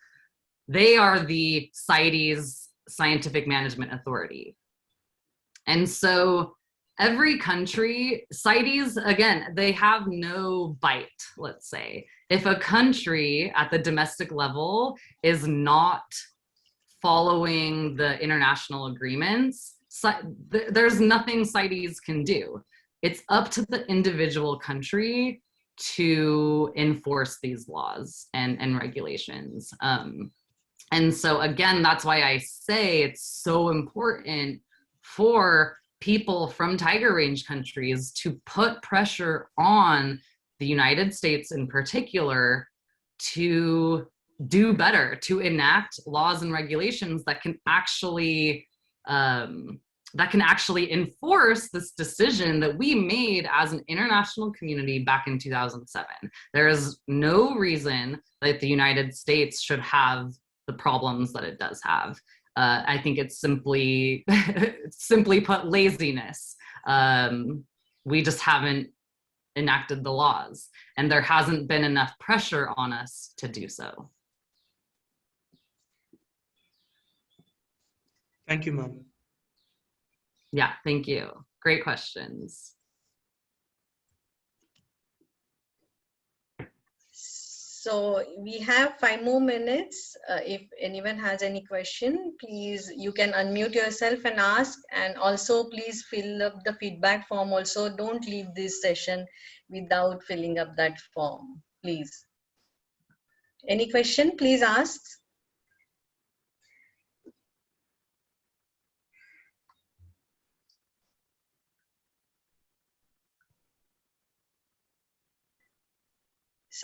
S2: They are the CITES Scientific Management Authority. And so every country, CITES, again, they have no bite, let's say. If a country at the domestic level is not following the international agreements, there's nothing CITES can do. It's up to the individual country to enforce these laws and regulations. And so again, that's why I say it's so important for people from tiger range countries to put pressure on the United States in particular to do better, to enact laws and regulations that can actually enforce this decision that we made as an international community back in 2007. There is no reason that the United States should have the problems that it does have. I think it's simply put laziness. We just haven't enacted the laws, and there hasn't been enough pressure on us to do so.
S4: Thank you, ma'am.
S2: Yeah, thank you. Great questions.
S1: So we have 5 more minutes. If anyone has any question, please, you can unmute yourself and ask. And also, please fill up the feedback form. Also, don't leave this session without filling up that form, please. Any question, please ask.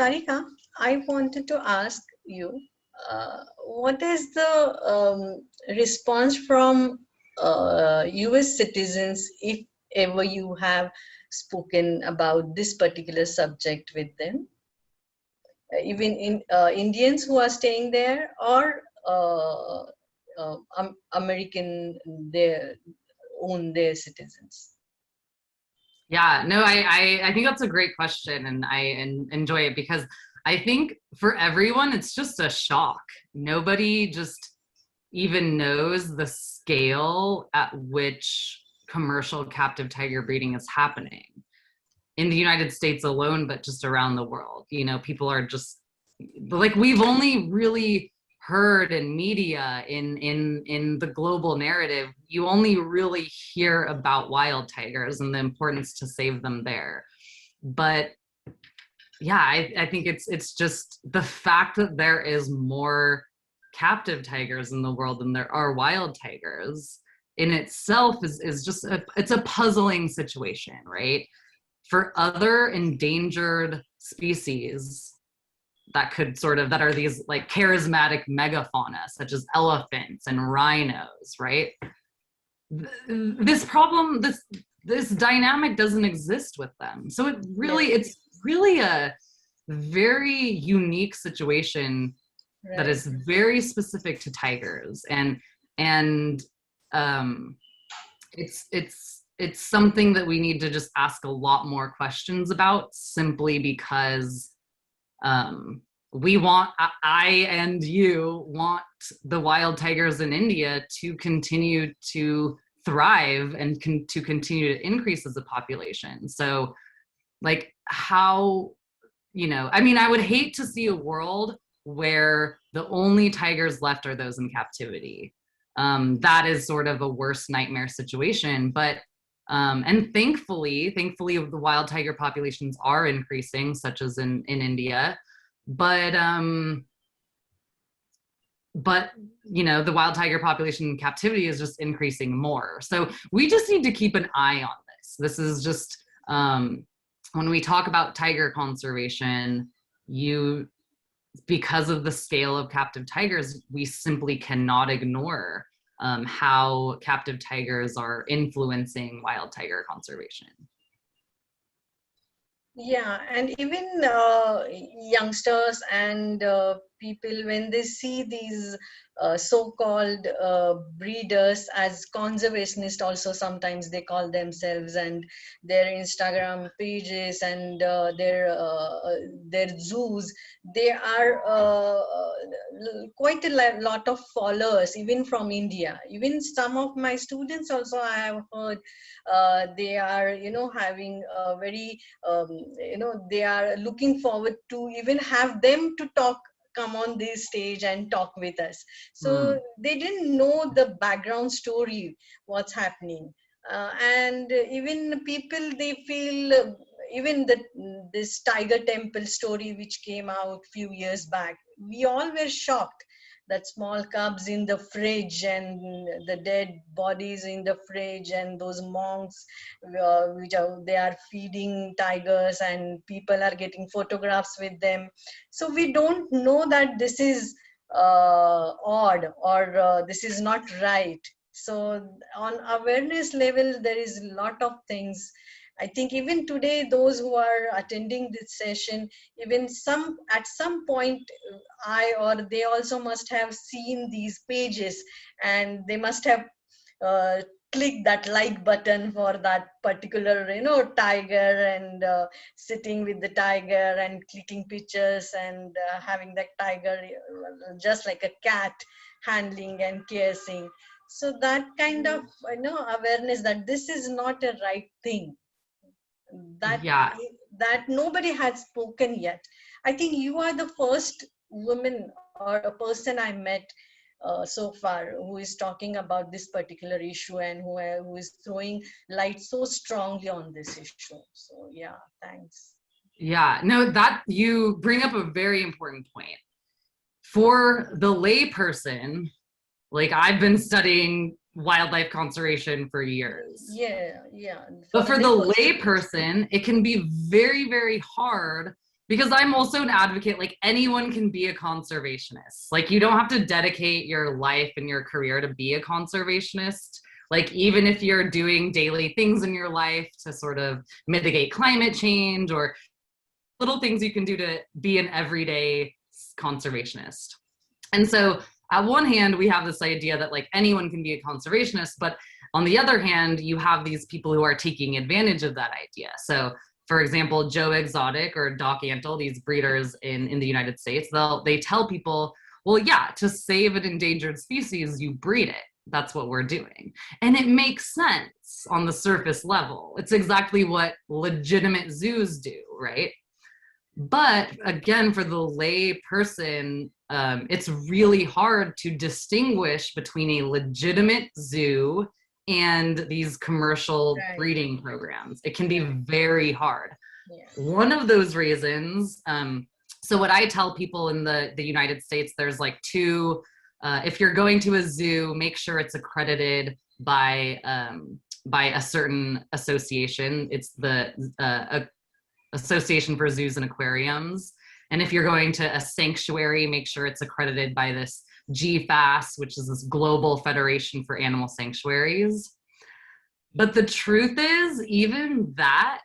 S1: Sarika, I wanted to ask you, what is the response from US citizens if ever you have spoken about this particular subject with them? Even in Indians who are staying there, or American their own their citizens?
S2: Yeah, no, I think that's a great question, and enjoy it because I think for everyone it's just a shock. Nobody just even knows the scale at which commercial captive tiger breeding is happening in the United States alone, but just around the world. You know, people are just like, we've only really heard in media, in the global narrative, you only really hear about wild tigers and the importance to save them there. But yeah, I think it's just the fact that there is more captive tigers in the world than there are wild tigers in itself is just it's a puzzling situation, right? For other endangered species that are these like charismatic megafauna, such as elephants and rhinos, right? This problem, this dynamic doesn't exist with them. So it's really a very unique situation that is very specific to tigers, and it's something that we need to just ask a lot more questions about, simply because I and you want the wild tigers in India to continue to thrive and to continue to increase as a population. So like, how, you know, I mean, I would hate to see a world where the only tigers left are those in captivity. That is sort of a worst nightmare situation, but and thankfully the wild tiger populations are increasing, such as in India, but you know, the wild tiger population in captivity is just increasing more. So we just need to keep an eye on this. This is just when we talk about tiger conservation, because of the scale of captive tigers, we simply cannot ignore how captive tigers are influencing wild tiger conservation.
S1: Yeah, and even youngsters and people, when they see these so-called breeders as conservationists, also sometimes they call themselves, and their Instagram pages and their zoos, they are quite a lot of followers, even from India. Even some of my students also, I have heard, they are, you know, having a very they are looking forward to even have them to come on this stage and talk with us. So they didn't know the background story, what's happening. And even people, they feel, even this tiger temple story which came out few years back, we all were shocked, that small cubs in the fridge and the dead bodies in the fridge, and those monks they are feeding tigers and people are getting photographs with them. So we don't know that this is odd, or this is not right. So on awareness level, there is a lot of things. I think even today, those who are attending this session, even at some point, I or they also must have seen these pages, and they must have uh, clicked that like button for that particular, tiger, and sitting with the tiger and clicking pictures, and having that tiger just like a cat, handling and caressing. So that kind of awareness that this is not a right thing, that
S2: Yeah.
S1: that nobody had spoken yet. I think you are the first woman or a person I met so far who is talking about this particular issue, and who is throwing light so strongly on this issue. So yeah, thanks.
S2: Yeah, no, that you bring up a very important point. For the lay person, like, I've been studying wildlife conservation for years.
S1: Yeah.
S2: But for the lay person, it can be very, very hard because I'm also an advocate, like anyone can be a conservationist. Like you don't have to dedicate your life and your career to be a conservationist. Like even if you're doing daily things in your life to sort of mitigate climate change or little things you can do to be an everyday conservationist. And so on one hand, we have this idea that like anyone can be a conservationist, but on the other hand, you have these people who are taking advantage of that idea. So for example, Joe Exotic or Doc Antle, these breeders in the United States, they tell people, well, yeah, to save an endangered species, you breed it. That's what we're doing. And it makes sense on the surface level. It's exactly what legitimate zoos do, right? But again, for the lay person, it's really hard to distinguish between a legitimate zoo and these commercial breeding programs. It can be very hard. One of those reasons, so what I tell people in the United States, there's like two, if you're going to a zoo, make sure it's accredited by a certain association. It's the Association for Zoos and Aquariums. And if you're going to a sanctuary, make sure it's accredited by this GFAS, which is this Global Federation for Animal Sanctuaries. But the truth is, even that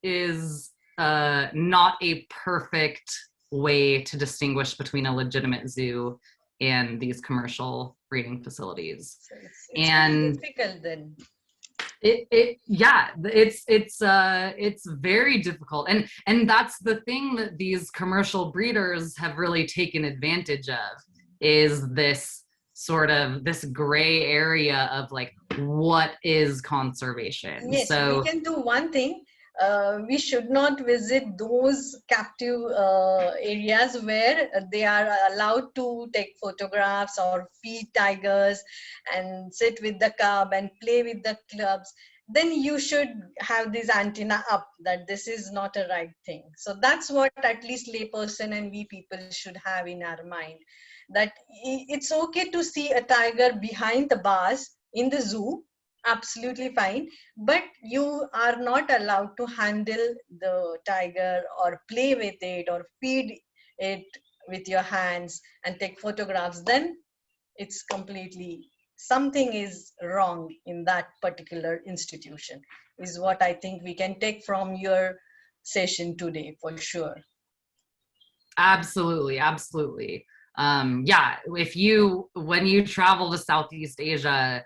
S2: is not a perfect way to distinguish between a legitimate zoo and these commercial breeding facilities.
S1: So it's difficult then.
S2: It's very difficult, and that's the thing that these commercial breeders have really taken advantage of, is this sort of this gray area of like, what is conservation?
S1: Yes,
S2: so
S1: we can do one thing. We should not visit those captive areas where they are allowed to take photographs or feed tigers and sit with the cub and play with the cubs. Then you should have this antenna up that this is not a right thing. So that's what at least layperson and we people should have in our mind, that it's okay to see a tiger behind the bars in the zoo, absolutely fine, but you are not allowed to handle the tiger or play with it or feed it with your hands and take photographs. Then it's completely, something is wrong in that particular institution, is what I think we can take from your session today for sure.
S2: absolutely. Yeah, when you travel to Southeast Asia,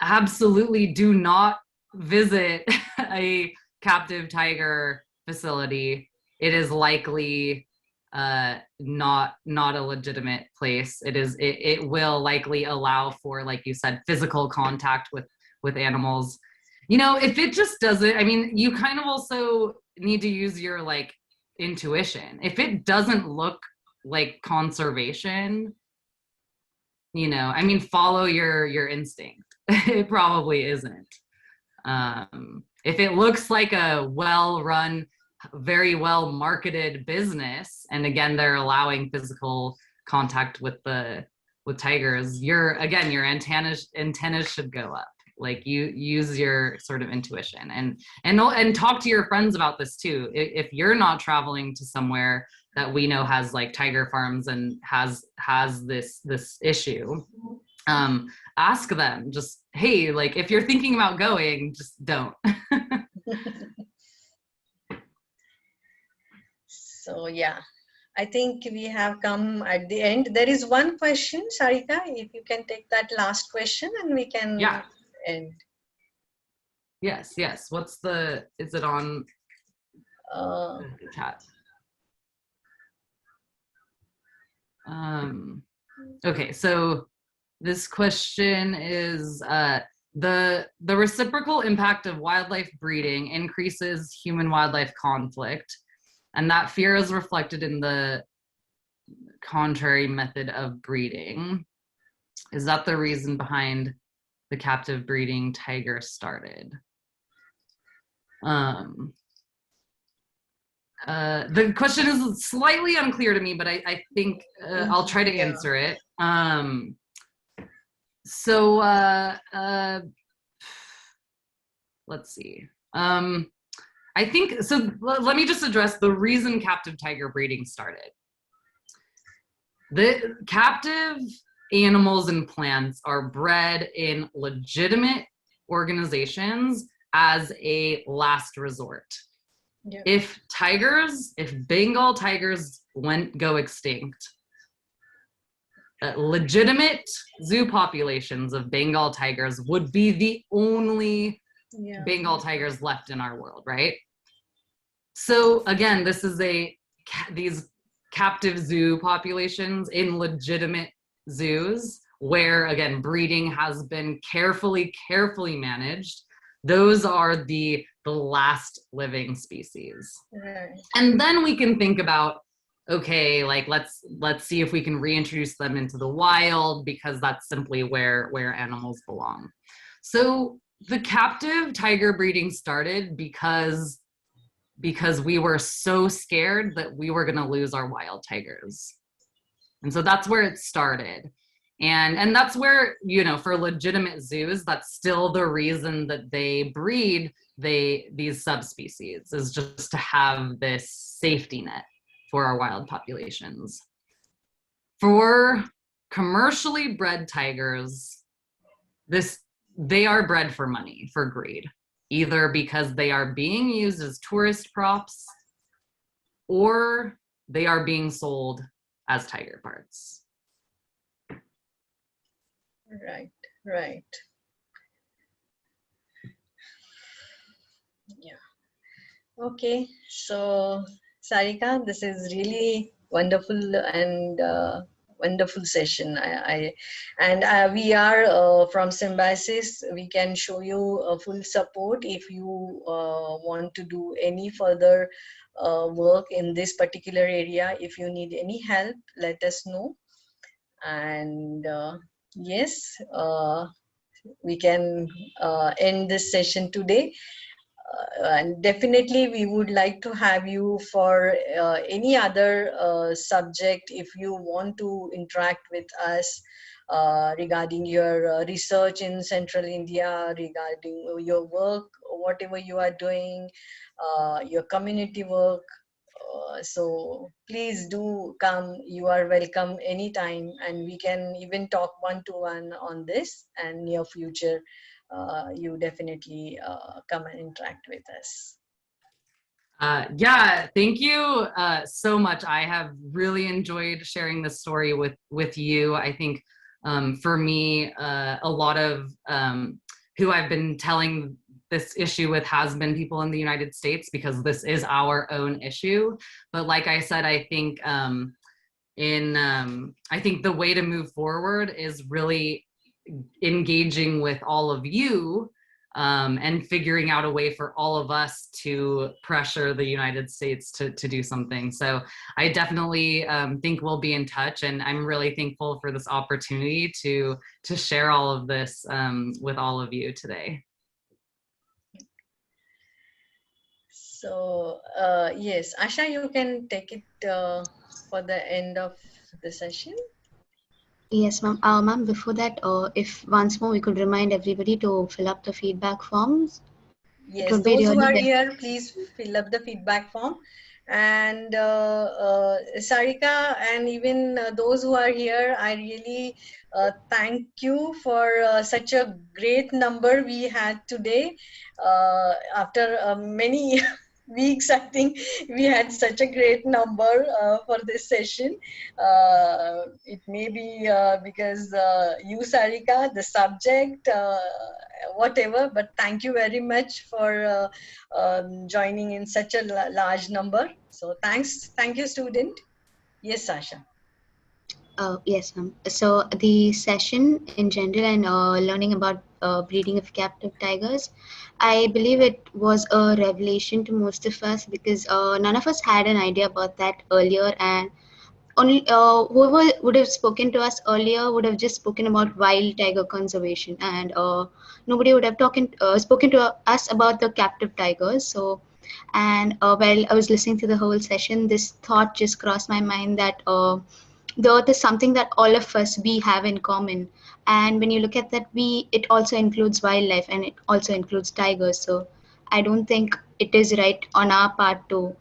S2: absolutely do not visit a captive tiger facility. It is likely not a legitimate place. It will likely allow for, like you said, physical contact with animals. You know, if it just doesn't, I mean, you kind of also need to use your like intuition. If it doesn't look like conservation, you know, I mean, follow your instinct. It probably isn't. If it looks like a well-run, very well-marketed business, and again, they're allowing physical contact with tigers, your antennas should go up. Like, you use your sort of intuition, and talk to your friends about this too. If you're not traveling to somewhere that we know has like tiger farms and has this issue, ask them, just, hey, like, if you're thinking about going, just don't.
S1: So yeah, I think we have come at the end. There is one question, Sarika, if you can take that last question and we can end.
S2: Yes. Is it on the chat? Okay, so this question is, the reciprocal impact of wildlife breeding increases human-wildlife conflict, and that fear is reflected in the contrary method of breeding. Is that the reason behind the captive breeding tiger started? The question is slightly unclear to me, but I think I'll try to answer it. Let's see. I think, so let me just address the reason captive tiger breeding started. The captive animals and plants are bred in legitimate organizations as a last resort.
S1: Yeah.
S2: If Bengal tigers go extinct, legitimate zoo populations of Bengal tigers would be the only Bengal tigers left in our world, right? So again, this is these captive zoo populations in legitimate zoos where, again, breeding has been carefully managed. Those are the last living species.
S1: Right.
S2: And then we can think about, okay, like let's see if we can reintroduce them into the wild, because that's simply where animals belong. So the captive tiger breeding started because we were so scared that we were going to lose our wild tigers. And so that's where it started. And that's where, you know, for legitimate zoos, that's still the reason that they breed these subspecies, is just to have this safety net for our wild populations. For commercially bred tigers, they are bred for money, for greed, either because they are being used as tourist props or they are being sold as tiger parts.
S1: Right. Yeah. Okay. So, Sarika, this is really wonderful and wonderful session. We are from Symbiosis. We can show you full support if you want to do any further work in this particular area. If you need any help, let us know. And yes, we can end this session today. And definitely we would like to have you for any other subject if you want to interact with us regarding your research in Central India, regarding your work, whatever you are doing, your community work. So please do come. You are welcome anytime, and we can even talk one-to-one on this, and near future you definitely come and interact with us.
S2: Yeah, thank you so much. I have really enjoyed sharing this story with you. I think for me, a lot of who I've been telling this issue with has been people in the United States, because this is our own issue. But like I said, I think I think the way to move forward is really engaging with all of you and figuring out a way for all of us to pressure the United States to do something. So I definitely think we'll be in touch, and I'm really thankful for this opportunity to share all of this with all of you today.
S1: So yes, Asha, you can take it for the end of the session.
S3: Yes, ma'am. Ma'am, before that, if once more we could remind everybody to fill up the feedback forms.
S1: Yes, those who are here, please fill up the feedback form. And Sarika, and even those who are here, I really thank you for such a great number we had today. After many weeks, I think we had such a great number for this session. It may be because you, Sarika, the subject, whatever, but thank you very much for joining in such a large number. So thank you, student. Yes, Sasha.
S3: Yes, ma'am. So the session in general and learning about breeding of captive tigers, I believe it was a revelation to most of us, because none of us had an idea about that earlier, and only whoever would have spoken to us earlier would have just spoken about wild tiger conservation, and nobody would have spoken to us about the captive tigers. So, and while I was listening to the whole session, this thought just crossed my mind that the earth is something that all of us we have in common, and when you look at that, it also includes wildlife, and it also includes tigers. So I don't think it is right on our part to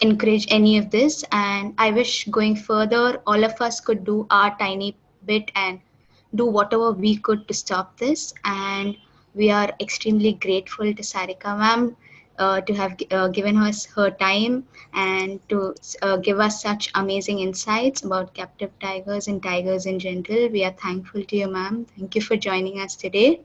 S3: encourage any of this. And I wish going further, all of us could do our tiny bit and do whatever we could to stop this. And we are extremely grateful to Sarika ma'am to have given us her time and to give us such amazing insights about captive tigers and tigers in general. We are thankful to you, ma'am. Thank you for joining us today.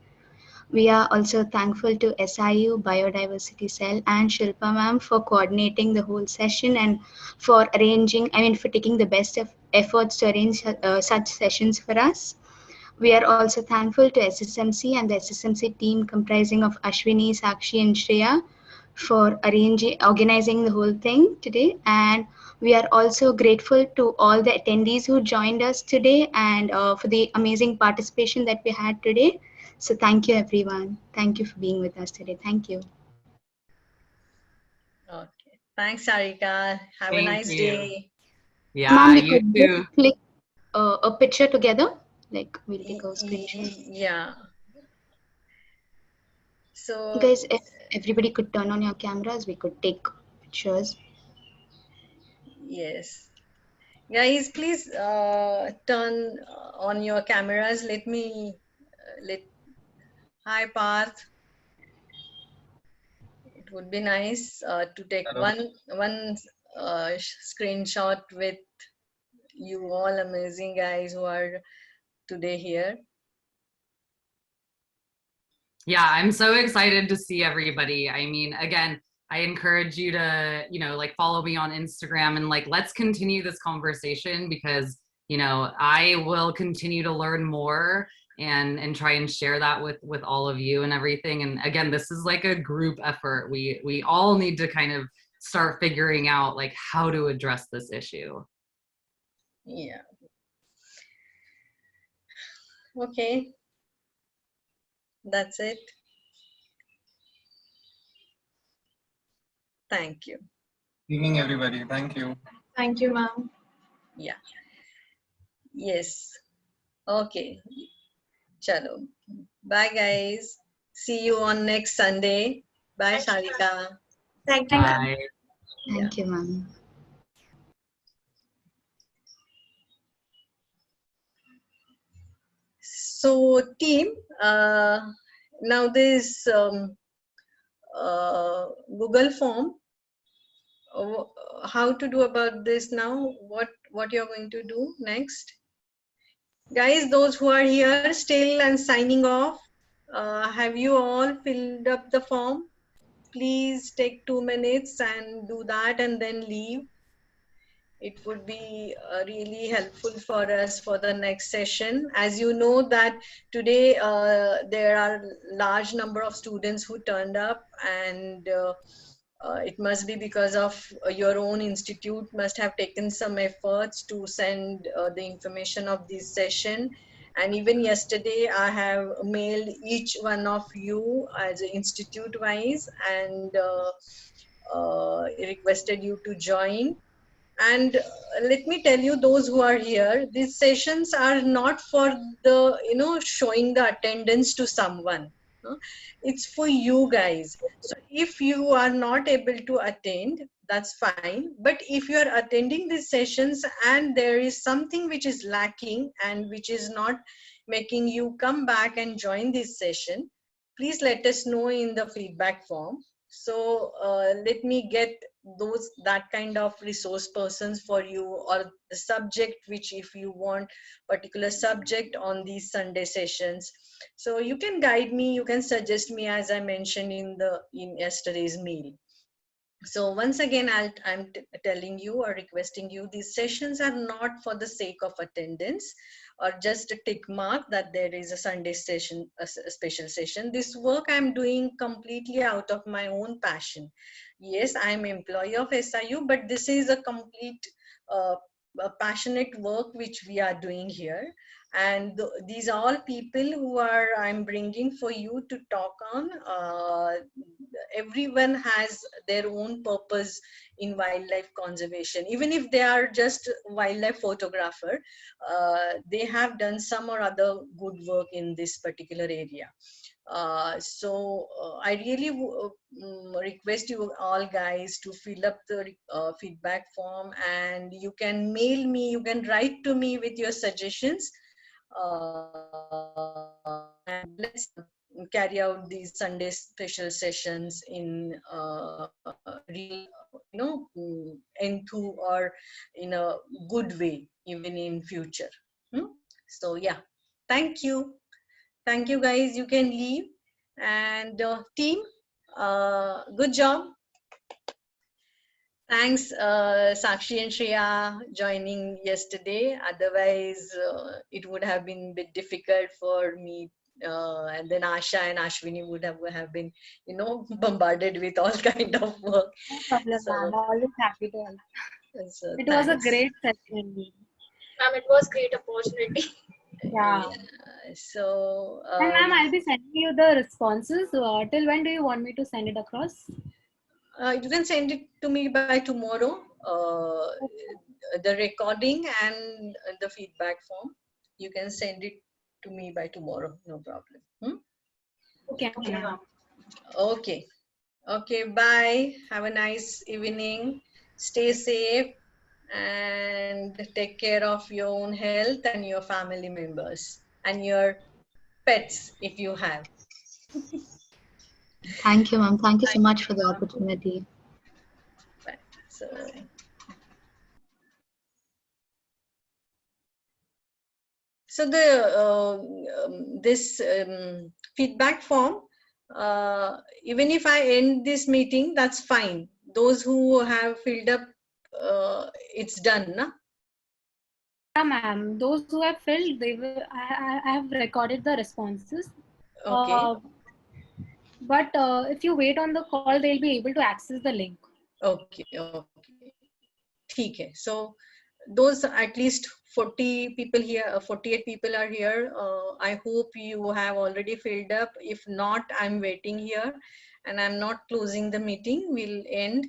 S3: We are also thankful to SIU Biodiversity Cell and Shilpa ma'am for coordinating the whole session and for for taking the best of efforts to arrange such sessions for us. We are also thankful to SSMC and the SSMC team comprising of Ashwini, Sakshi and Shreya for organizing the whole thing today. And we are also grateful to all the attendees who joined us today and for the amazing participation that we had today. So thank you, everyone. Thank you for being with us today. Thank you.
S1: Okay. Thanks, Sarika. Have a
S2: Thank
S1: nice
S2: you.
S1: day.
S2: Yeah,
S3: Ma'am, we
S2: you
S3: could
S2: too.
S3: just click a picture together. Like we'll take a screenshot.
S1: Yeah. So,
S3: Guys, if everybody could turn on your cameras, we could take pictures.
S1: yes. Guys, please turn on your cameras. Let me, let, hi Parth. It would be nice to take
S5: Hello.
S1: one screenshot with you all amazing guys who are today here.
S2: Yeah, I'm so excited to see everybody. I mean, again, I encourage you to, like follow me on Instagram and like let's continue this conversation because, I will continue to learn more and try and share that with all of you and everything. And again, this is like a group effort. We all need to kind of start figuring out like how to address this issue.
S1: Yeah. Okay. That's it. Thank you.
S5: Evening, everybody. Thank you.
S3: Thank you, ma'am.
S1: Yeah. Yes. Okay. Chalo. Bye, guys. See you on next Sunday. Bye, Sarika.
S3: Thank you, ma'am.
S2: Bye.
S3: Thank you, ma'am.
S1: So, team, now this Google form, how to do about this now? What you're going to do next? Guys, those who are here still and signing off, have you all filled up the form? Please take 2 minutes and do that and then leave. It would be really helpful for us for the next session. As you know that today there are large number of students who turned up, and it must be because of your own institute must have taken some efforts to send the information of this session. And even yesterday I have mailed each one of you as institute wise and requested you to join. And let me tell you, those who are here, these sessions are not for the showing the attendance to someone. It's for you guys. So if you are not able to attend, that's fine. But if you are attending these sessions and there is something which is lacking and which is not making you come back and join this session, please let us know in the feedback form. So let me get that kind of resource persons for you, or the subject which, if you want particular subject on these Sunday sessions, so you can guide me, you can suggest me, as I mentioned in yesterday's mail. So once again, I'm telling you or requesting you, these sessions are not for the sake of attendance or just a tick mark that there is a Sunday session, a special session. This work I'm doing completely out of my own passion. Yes, I'm employee of SIU, but this is a complete a passionate work which we are doing here. And these are all people who I'm bringing for you to talk on. Everyone has their own purpose in wildlife conservation. Even if they are just wildlife photographer, they have done some or other good work in this particular area. I really request you all guys to fill up the feedback form, and you can mail me, you can write to me with your suggestions, and let's carry out these Sunday special sessions in real, enthu, or in a good way, even in future. So yeah, thank you. Thank you guys, you can leave. And team, good job. Thanks, Sakshi and Shreya, joining yesterday. Otherwise, it would have been a bit difficult for me. And then Asha and Ashwini would have been, bombarded with all kind of work.
S6: No problem,
S1: So,
S6: ma'am. Always happy to help.
S1: So
S6: It was a
S1: thanks.
S6: great session.
S7: Ma'am, it was great opportunity.
S6: Yeah.
S1: So,
S6: And ma'am, I'll be sending you the responses. Till when do you want me to send it across?
S1: you can send it to me by tomorrow. The recording and the feedback form. You can send it to me by tomorrow. No problem.
S6: Okay, ma'am.
S1: Okay. Okay. Bye. Have a nice evening. Stay safe and take care of your own health and your family members and your pets if you have.
S3: Thank you, ma'am. Thank you so much for the opportunity.
S1: Right. So this feedback form, even if I end this meeting, that's fine. Those who have filled up, it's done, na?
S6: Yeah, ma'am. Those who have filled, they will. I have recorded the responses.
S1: Okay.
S6: But if you wait on the call, they'll be able to access the link.
S1: Okay. ठीक है. So those at least 40 people here, 48 people are here. I hope you have already filled up. If not, I'm waiting here and I'm not closing the meeting. We'll end